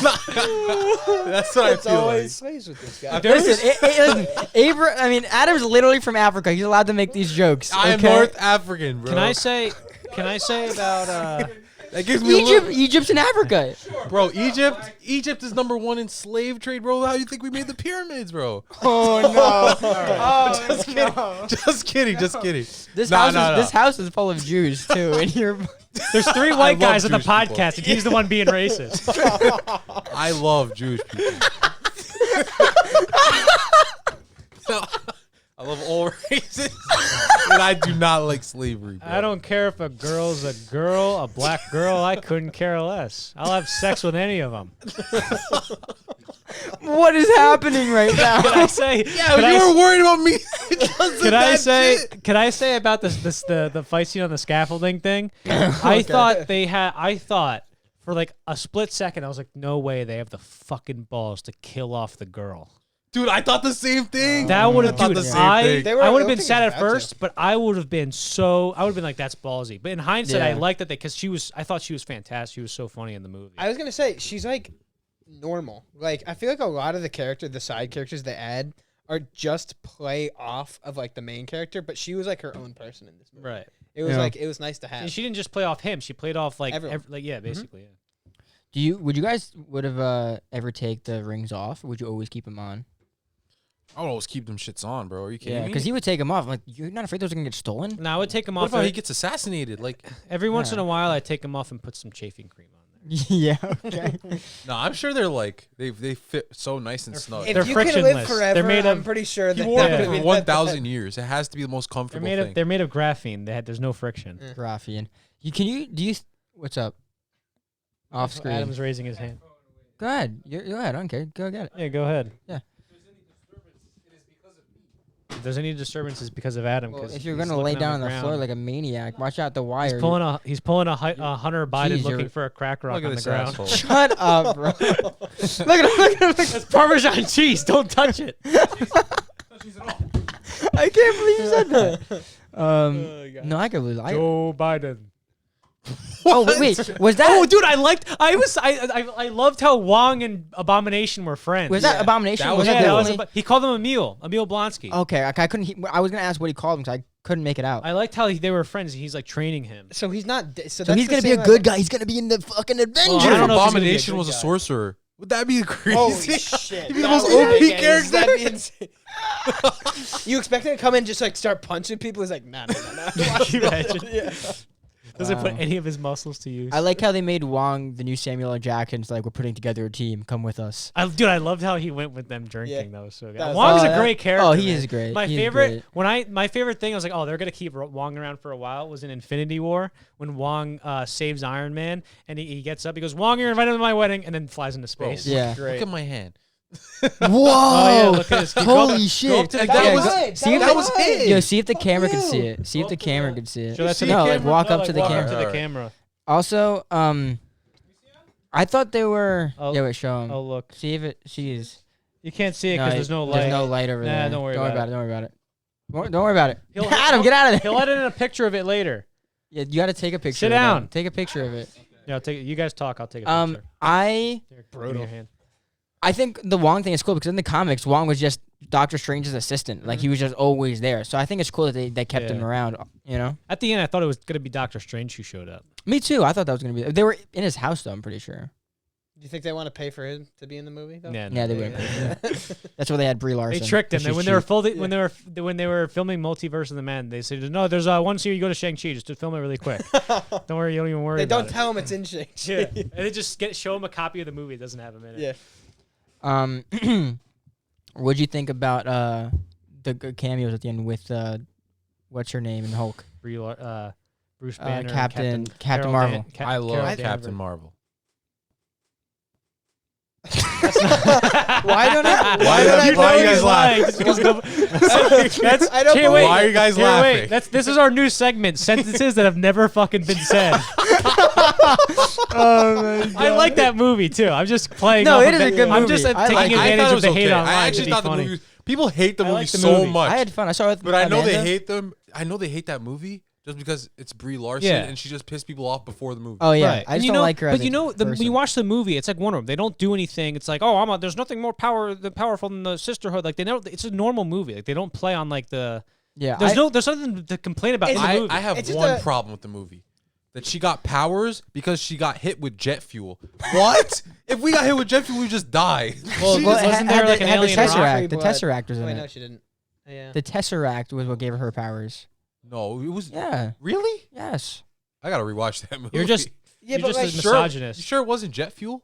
That's what I It's feel always slaves with this guy. Listen, Adam's literally from Africa. He's allowed to make these jokes. I am okay? North African, bro. Can I say about That gives me a Egypt, little. Egypt's in Africa. Bro, Egypt is #1 in slave trade, bro. How do you think we made the pyramids, bro? Oh no! Just kidding. This Nah, house nah, is nah. this house is full of Jews too, and you're there's 3 white love guys on the Jewish people. podcast, and he's the one being racist. I love Jewish people. I love all races, and I do not like slavery. Bro. I don't care if a girl's a girl, a black girl. I couldn't care less. I'll have sex with any of them. what is happening right now? Can I say? Yeah, you were worried about me. Can I say? Can I say about the fight scene on the scaffolding thing? I thought for like a split second, I was like, no way, they have the fucking balls to kill off the girl. Dude, I thought the same thing. That would have, thought dude. the same I thing. They were- would I have don't been think sad it's at about to. first, but I would have been like, that's ballsy. But in hindsight, I Yeah. liked that because I thought she was fantastic. She was so funny in the movie. I was gonna say she's like normal. Like I feel like a lot of the side characters they add are just play off of like the main character, but she was like her own person in this movie. Right. It was Yeah. like it was nice to have. And she didn't just play off him. She played off like, Everyone. yeah, basically. Would you guys ever take the rings off? Or would you always keep them on? I would always keep them shits on, bro. Are you kidding Yeah, me? because he would take them off. I'm like, you're not afraid those are gonna get stolen? Yeah. Now I would take him What off. about he gets assassinated? Like, Every once Yeah. in a while, I take him off and put some chafing cream on there. yeah. Okay. no, I'm sure they're like they fit so nice and snug. if They're you could live frictionless. forever, They're made I'm of- pretty sure He that wore that it would for be the 1,000 years. It has to be the most comfortable thing. They're made of graphene. There's no friction. Graphian. What's up? Off screen. Adam's raising his hand. Go ahead. Go ahead. Okay. Go get it. Yeah, go ahead. If there's any disturbances because of Adam, Well, because if you're gonna lay down on the floor like a maniac, watch out the wire. he's pulling a Hunter Biden Jeez, looking you're- for a crack rock Look at on the this ground. asshole. Shut up, bro. Look at him. Look at him. It's Parmesan cheese. Don't touch it. I can't believe you said that. No, I can believe it. Joe Biden. Oh wait, was that? Oh, dude, I loved how Wong and Abomination were friends. Was that Abomination? That was was- Yeah, that was definitely- he called him Emil Blonsky. Okay, I couldn't. I was gonna ask what he called him, because I couldn't make it out. I liked how they were friends. He's like training him. So he's not. So, So he's gonna be a good guy. He's gonna be in the fucking Avengers. I What don't if know if he's gonna be a Abomination good was a guy. sorcerer? Would that be crazy? Holy shit! He'd be the That most would OP be insane. That'd be character. insane. You expect him to come in and just like start punching people? He's like, nah. Can you imagine? Yeah. Doesn't put Wow. any of his muscles to use. I like how they made Wong the new Samuel L. Jackson. It's like, we're putting together a team. Come with us. Dude, I loved how he went with them drinking. Yeah. That was so good. That was- Wong's Oh, a that- great character. oh, he man. is great. My He is favorite great. my favorite thing, I was like, oh, they're gonna keep Wong around for a while. Was in Infinity War when Wong saves Iron Man and he gets up. He goes, Wong, you're invited to my wedding, and then flies into space. Yeah. Great. Look at my hand. Whoa! Oh yeah, look at this. Holy shit! to the That camera. was- see if that the- was it. Yo, see if the camera can see it. See if the camera can see it. Show that to See the no, camera. like walk No, up to the walk up camera. to the Alright. camera. Also, I thought they were. Oh. Yeah, wait, show him. Oh look, See if it. She is. you can't see it because there's no light. There's no light over Nah, there. don't worry about it. Don't worry about it. Don't worry about it. He'll- Adam, get out of there. He'll edit in a picture of it later. Yeah, you got to take a picture. Sit of it, down. though. Take a picture of it. Yeah, I'll take it. You guys talk. I'll take a picture. I Here, give me your hand. think the Wong thing is cool because in the comics, Wong was just Doctor Strange's assistant. Like he was just always there. So I think it's cool that they kept him Yeah. around. You know. At the end, I thought it was gonna be Doctor Strange who showed up. Me too. I thought that was gonna be. They were in his house though. I'm pretty sure. Do you think they want to pay for him to be in the movie? Though? Yeah, Yeah, they would. That's where they had Brie Larson. They tricked him. She's And when they were cheap. when they were filming Multiverse of the Man, they said, "No, there's one scene you go to Shang-Chi, just to film it really quick. Don't worry, you don't even worry They about don't it." tell him it's in Shang Chi. Yeah, and they just show him a copy of the movie. It doesn't have him in it. Yeah. What'd you think about the cameos at the end with what's her name in Hulk? Bruce Banner, and Captain Carol Marvel. I love Carol Captain Danvers. Marvel. Why don't I? Why don't you I? guys he's lying just because that's I don't here, believe- wait, Why are you guys here, laughing? Wait, this is our new segment: sentences that have never fucking been said. I like that movie too. I'm just playing. No, off it of is a good I'm movie. just I taking like it. advantage I thought it of was the okay. hate online. I to actually be thought the funny. movie. People hate the I movie like the so movie. much. I had fun. I saw it with But I know they Amanda. hate them. I know they hate that movie just because it's Brie Larson Yeah. and she just pissed people off before the movie. Oh yeah, Right. I And just you don't know, like her. as But a you know, when person. you watch the movie, it's like Wonder Woman. They don't do anything. It's like, oh, there's nothing more powerful than the sisterhood. Like they don't. It's a normal movie. Like they don't play on like the. Yeah, There's nothing to complain about in the movie. I have It's just one a- problem with the movie. That she got powers because she got hit with jet fuel. What? If we got hit with jet fuel, we just die. Well, Well, wasn't there like an had the alien rock? Tesseract? The blood. Tesseract was in Wait, it. no, she didn't. Yeah. The Tesseract was what gave her her powers. No, it was Yeah. really. Yes. I gotta rewatch that movie. You're just Yeah, you're but just like, a sure, misogynist. You sure it wasn't jet fuel?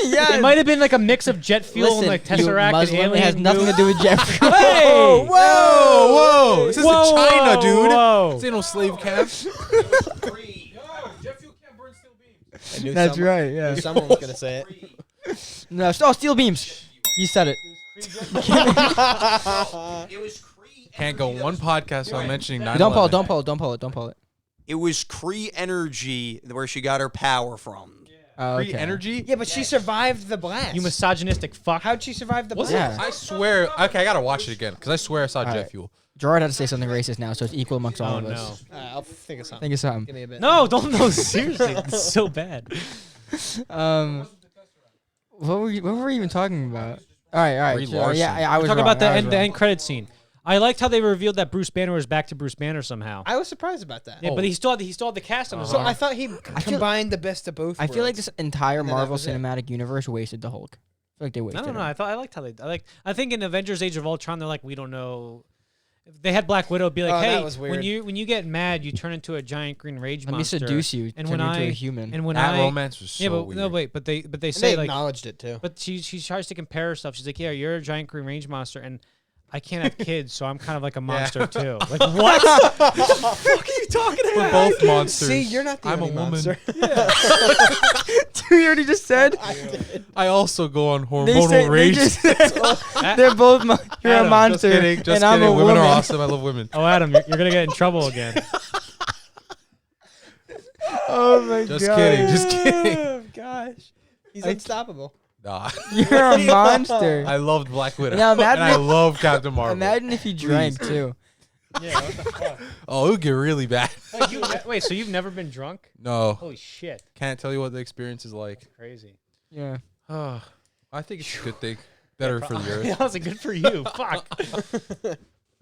Yeah. It might have been like a mix of jet fuel Listen, and like you Tesseract and Muslim, alien. it has nothing to do with Jeff. Hey! Whoa! This is Whoa, China, whoa, dude. whoa. This ain't no slave camps. I knew That's someone- right. I Yeah. knew someone was gonna say it. No. Oh, steel beams. You said it. Can't go one podcast without mentioning 9/11. Don't pull it. Don't pull it. Don't pull it. Don't pull it. It was Kree energy where she got her power from. Oh, Free okay. energy. Yeah, but she survived the blast. You misogynistic fuck. How'd she survive the blast? Yeah. I swear. Okay, I gotta watch it again because I swear I saw jet right. fuel. Gerard had to say something racist now, so it's equal amongst all Oh of us. no. I'll think of something. Think of something. Give me a bit. No, don't no seriously. It's so bad. What were we even talking about? All right. Brie So, Larson. yeah, I was Talking wrong, about the I was end wrong. credit scene. I liked how they revealed that Bruce Banner was back to Bruce Banner somehow. I was surprised about that. Yeah, but he still had the cast on his So arm. I thought he combined the best of both. I feel like worlds. this entire And then that Marvel was it. Cinematic Universe wasted the Hulk. I feel like they I wasted don't know. it. I liked how they. I think in Avengers: Age of Ultron, they're like, we don't know. They had Black Widow be like, Oh, that hey, was when weird. you get mad, you turn into a giant green rage Let me monster. seduce you. And turn when you into I a human. and when That I romance was so yeah, but weird. no, wait, but they And say they like, acknowledged it too. but she tries to compare herself. She's like, yeah, you're a giant green range monster, and I can't have kids, so I'm kind of like a monster too. Like what? What the fuck are you talking We're about? both monsters. See, you're not the I'm only a woman. monster. You already just said. I also go on They hormonal said, rage. they're both. You're Adam, a monster, Just kidding. Just and I'm kidding. a Women woman. are awesome. I love women. Oh, Adam, you're gonna get in trouble again. Oh my Just god. kidding. Just kidding. Oh, gosh. He's unstoppable. Nah. You're a monster. I loved Black Widow. Now imagine and I if- love Captain Marvel. Imagine if he drank too. Yeah, what the fuck? Oh, it would get really bad. Wait, so you've never been drunk? No. Holy shit, Can't tell you what the experience is like. crazy. Yeah. I think it's a good thing. Better for the earth. That was good for you. Fuck.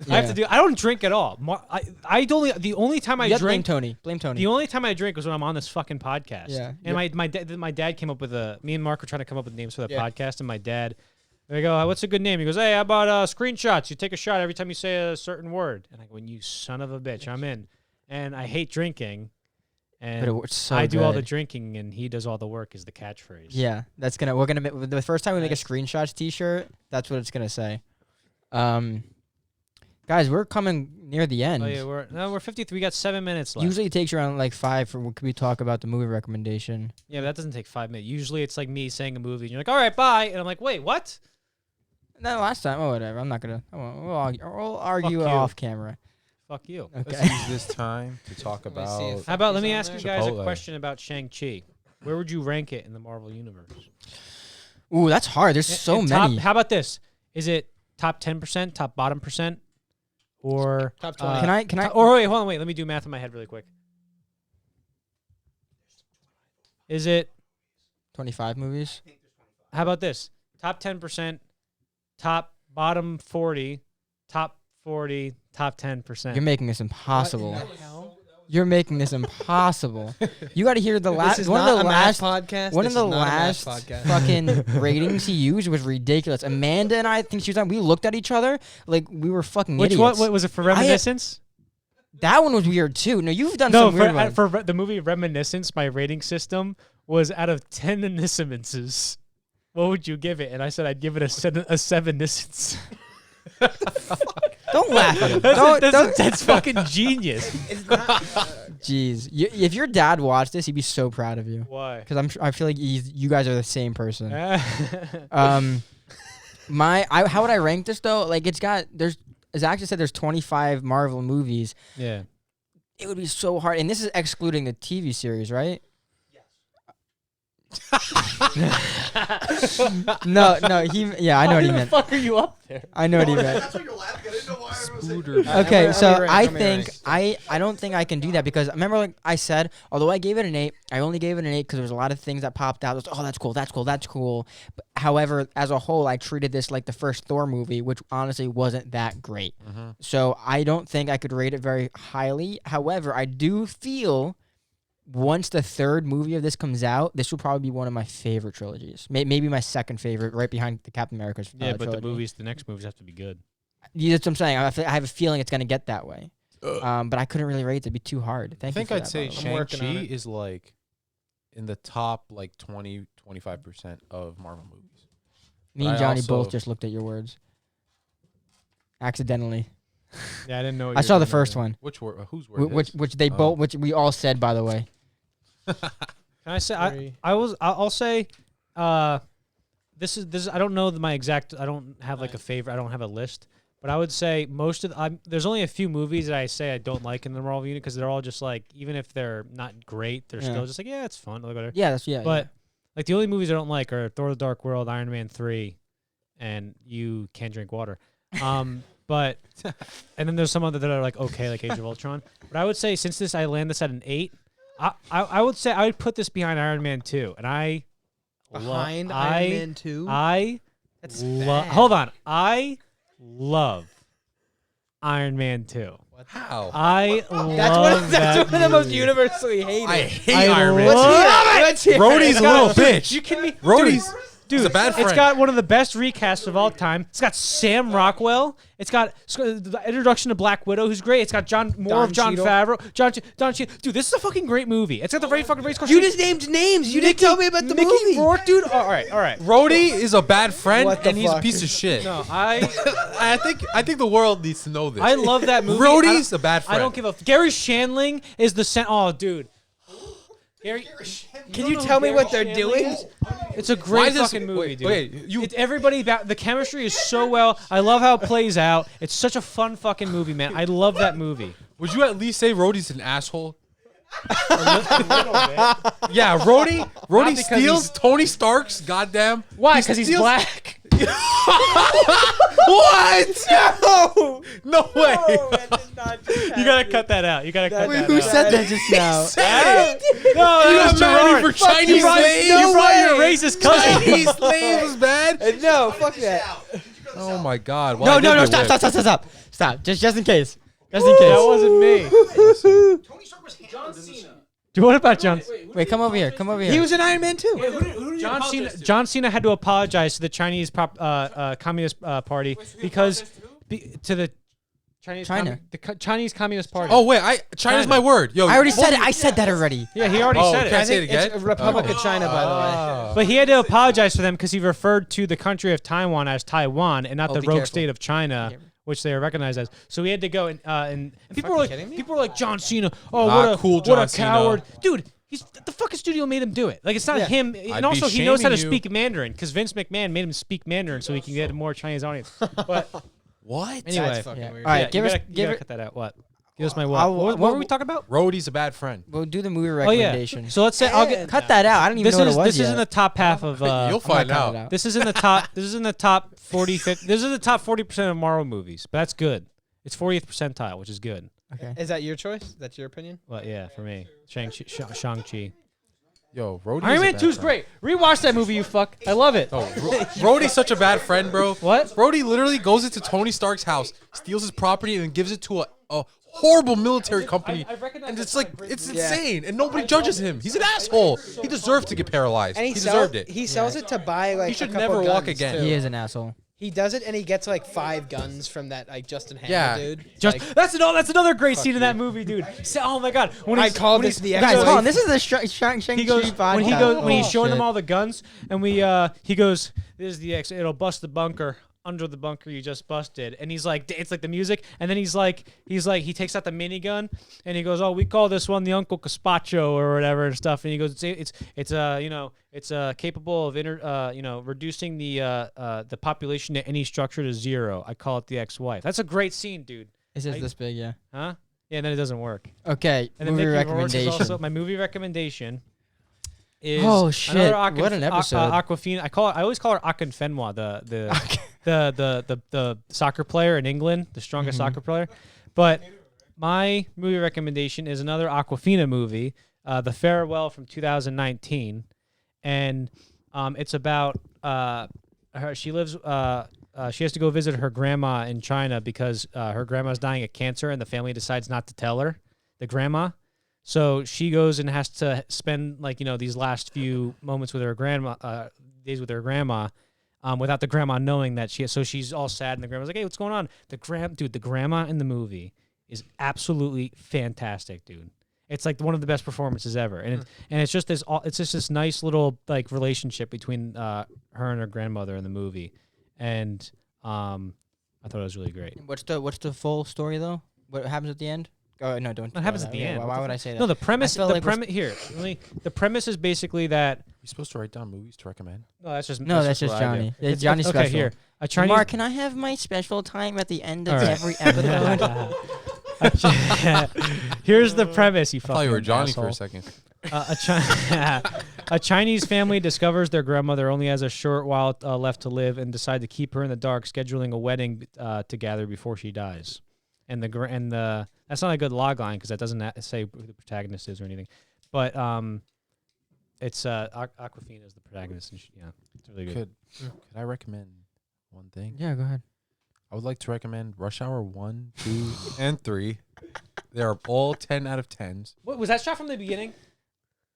I have to Yeah. do. I don't drink at all. The only time I You have to blame drink. Tony. Blame Tony. The only time I drink was when I'm on this fucking podcast. Yeah. And my dad came up with me and Mark were trying to come up with names for the Yeah. podcast, and my dad, they go, what's a good name? He goes, hey, how about screenshots? You take a shot every time you say a certain word. And I go, when you son of a bitch, I'm in. And I hate drinking. And But it works so I do all the good. drinking, and he does all the work. Is the catchphrase? Yeah, we're gonna the first time we make a screenshots T-shirt. That's what it's gonna say. Guys, we're coming near the end. Oh yeah, we're 53. We got 7 minutes left. Usually it takes around like 5 for when we talk about the movie recommendation. Yeah, but that doesn't take 5 minutes. Usually it's like me saying a movie, and you're like, all right, bye, and I'm like, wait, what? No, last time, whatever. I'm not gonna. We'll argue you. off camera. Fuck you. Okay. Let's use this time to talk Let me see about. if- How about let He's me on ask you there? guys a Chipotle. question about Shang-Chi. Where would you rank it in the Marvel universe? Ooh, that's hard. There's so And many. How about this? Is it top 10%, top bottom percent, or Top 20. Can I? Or wait, hold on, wait. Let me do math in my head really quick. Is it? 25 movies. How about this? Top 10%, top bottom 40, top 40, top 10%. You're making this impossible. You're making this impossible. You got to hear the last. This is One not of the a math last. podcast. One This of the is not a math last podcast. fucking ratings he used was ridiculous. Amanda and I think she was on. We looked at each other like we were fucking Which idiots. one? What was it for Reminiscence? That one was weird too. No, you've done No, some weird ones. for the movie Reminiscence, my rating system was out of 10 innocences. What would you give it? And I said I'd give it a 7 innocence. Don't laugh at him. Don't. That's fucking genius. Jeez, if your dad watched this, he'd be so proud of you. Why? Because I feel like you guys are the same person. How would I rank this though? Like as Zach just said, there's 25 Marvel movies. Yeah. It would be so hard, and this is excluding the TV series, right? No, I know what he meant. Fuck are you up there? I know what he meant. what you're laughing at. I didn't know why I was Okay, How so many I rank? think I don't think I can do that because remember, like I said, although I gave it an 8, I only gave it an 8 because there was a lot of things that popped out. It was, oh, that's cool, that's cool, that's cool. But, however, as a whole, I treated this like the first Thor movie, which honestly wasn't that great. So I don't think I could rate it very highly. However, I do feel once the third movie of this comes out, this will probably be one of my favorite trilogies. Maybe my second favorite, right behind the Captain America's Yeah, but trilogy. the next movies have to be good. Yeah, that's what I'm saying. I have a feeling it's going to get that way. But I couldn't really rate it. It'd be too hard. I think I'd say I'm working on Shang-Chi it. is like in the top like 20-25% of Marvel movies. Me and I Johnny both also- just looked at your words. Accidentally. Yeah, I didn't know. I saw the first one. Which were whose were Which they Oh. both, which we all said, by the way. Can I say Three. I'll say this is I don't know my exact I don't have like a favorite, I don't have a list, but I would say most of there's only a few movies that I say I don't like in the Marvel unit because they're all just like, even if they're not great, they're Yeah. still just like, yeah, it's fun, like whatever. Yeah, that's But like the only movies I don't like are Thor: The Dark World, Iron Man 3, and You Can't Drink Water. But and then there's some other that are like okay, like Age of Ultron. But I would say since I land this at an 8, I would say I would put this behind Iron Man 2, and I Behind Iron Man 2? That's bad. hold on. I love Iron Man 2. How? I love That's that one of the most movie. universally hated. I hate I Iron Man. love Let's hear it. Rhodey's a little bitch. You kidding me? Rhodey's Dude, He's a bad it's friend. got one of the best recasts of all time. It's got Sam Rockwell. It's got the introduction to Black Widow, who's great. It's got more of John Cheadle. Favreau. Don Cheadle. Dude, this is a fucking great movie. It's got the very fucking race car. You just named names. You didn't tell me about the Mickey movie. Rourke, dude. All right. Rhodey is a bad friend, What the and he's a fuck? piece of shit. No, I think the world needs to know this. I love that movie. Rhodey's a bad friend. I don't give a. Gary Shandling is the Oh, dude. Gary, Can you tell me what they're doing? it's a Why great is this- fucking movie, wait, dude. wait, you- It's everybody. The chemistry is so well. I love how it plays out. It's such a fun fucking movie, man. I love that movie. Would you at least say Rhodey's an asshole? Yeah, Rhodey because steals Tony Stark's goddamn. Why? he Because he's steals- black. What? No. No way. You gotta cut that out. You gotta cut Wait, that who out. said that just now? No, You that was got Gerard. mad for Chinese slaves? You brought your way. racist cousin. Chinese slaves was bad. No, fuck that. Oh my God. Well, I No, did stop, get stop, whipped. stop, stop, stop. Just in case. Just in case. That wasn't me. Dude, what about John? Wait, come over here. Come over here. He was in Iron Man too. John Cena had to apologize to the Chinese Communist Party because to the Chinese China. Chinese Communist Party. Oh wait, China's China. my word. Yo, I already said it. I said that already. yeah, he already Oh, said can I it. say it again? It's Republic of China, by the way. But he had to apologize for them because he referred to the country of Taiwan as Taiwan and not Oh, the be rogue careful. state of China, which they are recognized as. So he had to go and people were fucking like, kidding me? people were like, John Cena. Oh, Not what a cool, what John a Cena. coward, dude. He's the fucking studio made him do it. Like it's not Yeah. him, I'd and be also he knows how to shaming you. speak Mandarin because Vince McMahon made him speak Mandarin so he can get a more Chinese audience. But what? anyway, That's fucking Yeah. weird. All right, yeah, give you us, gotta, you give gotta it. cut that out. What? Give us my what? I'll- What well, were we talking about? Rhodey's a bad friend. We'll do the movie Oh yeah. recommendation. So let's say I'll get. Cut that out. I don't even This know is what it was this is in yet. the top half of. You'll I'm find not cutting out. it out. This is in the top. This is in the top 40. 50, this is the top 40% of Marvel movies. But that's good. It's 40th percentile, which is good. Okay. Is that your choice? That's your opinion? Well, yeah, for me, Shang-Chi. Yo, Rhodey's Iron a Man bad 2 is friend. great. Rewatch that movie, you fuck. I love it. Oh, Rhodey's such a bad friend, bro. What? Rhodey literally goes into Tony Stark's house, steals his property, and then gives it to a horrible military company. I recognize And that's it's not like, a great it's movie. insane. And nobody judges him. He's an asshole. He deserved to get paralyzed. And He he deserved it. He sells it to buy like He should a couple never walk guns, again. too. He is an asshole. He does it, and he gets like 5 guns from that like Justin Hammer Yeah. dude. Just Like, that's another great scene in that movie, dude. Oh my god. When I he's- call when this he's- the guys, ex-wife. Guys, hold on. This is the Shang-Chi he goes podcast. when he's Oh, showing them shit. all the guns, and he goes, "This is the X. It'll bust the bunker under the bunker you just busted." And he's like, it's like the music, and then he's like, he takes out the minigun, and he goes, "Oh, we call this one the Uncle Caspacho or whatever and stuff." And he goes, it's capable of reducing the population to any structure to 0. I call it the ex-wife. That's a great scene, dude. It's just this big, yeah. Huh? Yeah, and then it doesn't work. Okay, And then movie Mickey Rourke is recommendation. also my movie recommendation. Is Oh, shit. another What an episode. Aquafina. I always call her Akinfenwa, the soccer player in England, the strongest Mm-hmm. soccer player. But my movie recommendation is another Aquafina movie, The Farewell from 2019, and it's about her. She lives. She has to go visit her grandma in China because her grandma's dying of cancer, and the family decides not to tell her, the grandma. So she goes and has to spend these last few moments with her grandma, days with her grandma, without the grandma knowing that she. So she's all sad, and the grandma's like, "Hey, what's going on?" The grandma in the movie is absolutely fantastic, dude. It's like one of the best performances ever, and it's just this nice little like relationship between her and her grandmother in the movie, and I thought it was really great. What's the full story though? What happens at the end? Oh no, don't. What happens go at there. the Yeah, end? Why, What why the would I say that? No, the premise. felt The like we're premise here. The premise is basically that. You're supposed to write down movies to recommend. No, that's just No, that's just what I do. Johnny. It's Johnny's okay, special. here. A Chinese. Mark, can I have my special time at the end of All right. every episode? Here's the premise. You I thought fucking you were Johnny for a asshole. second. A Chinese family discovers their grandmother only has a short while left to live and decide to keep her in the dark, scheduling a wedding to gather before she dies. And the that's not a good log line because that doesn't say who the protagonist is or anything. But it's Aquafina is the protagonist. And it's really good. Could I recommend one thing? Yeah, go ahead. I would like to recommend Rush Hour 1, 2, and 3. They are all 10 out of 10s. What was that shot from the beginning?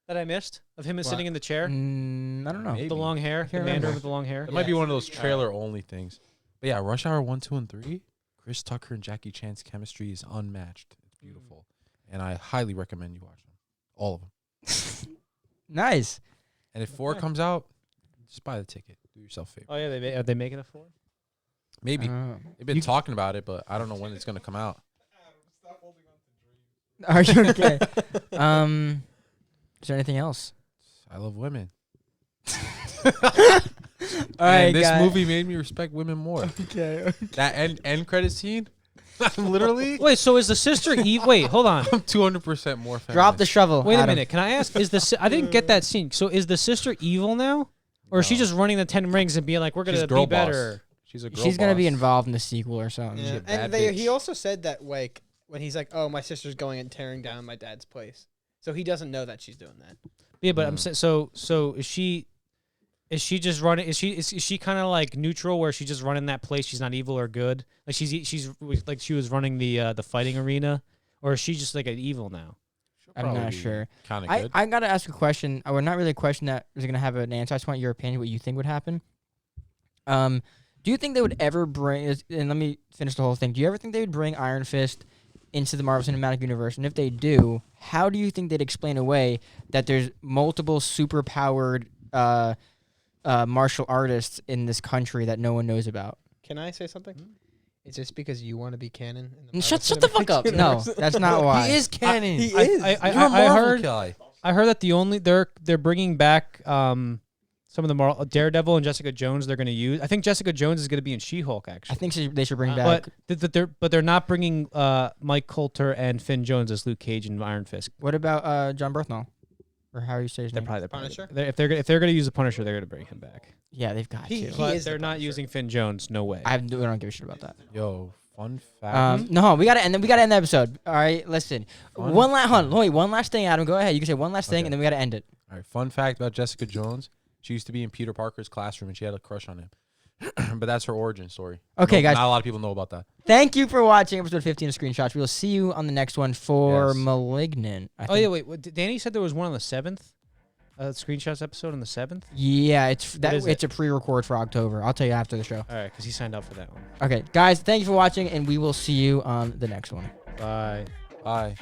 that I missed of him sitting in the chair? I don't know. Maybe. With the long hair, the Can't Mandarin remember. with the long hair. It might be one of those trailer only things. But yeah, Rush Hour 1, 2, and 3. Chris Tucker and Jackie Chan's chemistry is unmatched. It's beautiful, and I highly recommend you watch them, all of them. Nice. And if 4 comes out, just buy the ticket. Do yourself a favor. Oh yeah, are they making it for? Maybe they've been talking about it, but I don't know when it's gonna come out. Are you okay? Is there anything else? I love women. All right, And this guys. movie made me respect women more. Okay. That end credit scene, I'm literally Wait, so is the sister evil? Wait, hold on. I'm 200% more feminist. Drop the shovel. Wait a Adam. minute. Can I ask? Is the I didn't get that scene. So is the sister evil now, or is she No. just running the 10 rings and being like, "We're She's gonna girl be better"? boss. She's a girl She's gonna be boss. involved in the sequel or something. Yeah. a bad And he bitch. also said that like when he's like, "Oh, my sister's going and tearing down my dad's place," so he doesn't know that she's doing that. Yeah, but I'm saying so is she? Is she just running? Is she kind of like neutral where she's just running that place? She's not evil or good. Like she's like she was running the fighting arena, or is she just like an evil now? I'm not sure. Kind of I, good. I gotta ask a question. Or not really a question that is gonna have an answer. I just want your opinion, what you think would happen. Do you think they would ever bring? And let me finish the whole thing. Do you ever think they would bring Iron Fist into the Marvel Cinematic Universe? And if they do, how do you think they'd explain away that there's multiple super-powered martial artists in this country that no one knows about? Can I say something? Is this because you want to be canon? In the Shut Marvel the fuck Cinematic up. No, Universe? that's not why. He is canon. He is. I You're a Marvel heard guy. I heard that the only they're bringing back some of the Daredevil and Jessica Jones they're going to use. I think Jessica Jones is going to be in She-Hulk I actually. think they should bring back. But they're not bringing Mike Coulter and Finn Jones as Luke Cage and Iron Fist. What about John Berthnall? Or how you say his They're name? probably Punisher? if they're going to use the Punisher, they're going to bring him back. Yeah, they've got He- to. he But is the they're not Punisher. using Finn Jones. No way. I don't give a shit about that. Yo, fun fact. No, we gotta end the episode. All right, listen. Fun One last thing, Adam. Go ahead. You can say one last thing, Okay. and then we gotta end it. All right, fun fact about Jessica Jones. She used to be in Peter Parker's classroom, and she had a crush on him. But that's her origin story. Okay, guys. Not a lot of people know about that. Thank you for watching episode 15 of Screenshots. We will see you on the next one for Yes. Malignant. I Oh think. yeah, wait. Danny said there was one on the 7th. Screenshots episode on the 7th. Yeah, it's is it's a pre-record for October. I'll tell you after the show. All right, because he signed up for that one. Okay, guys. Thank you for watching, and we will see you on the next one. Bye. Bye.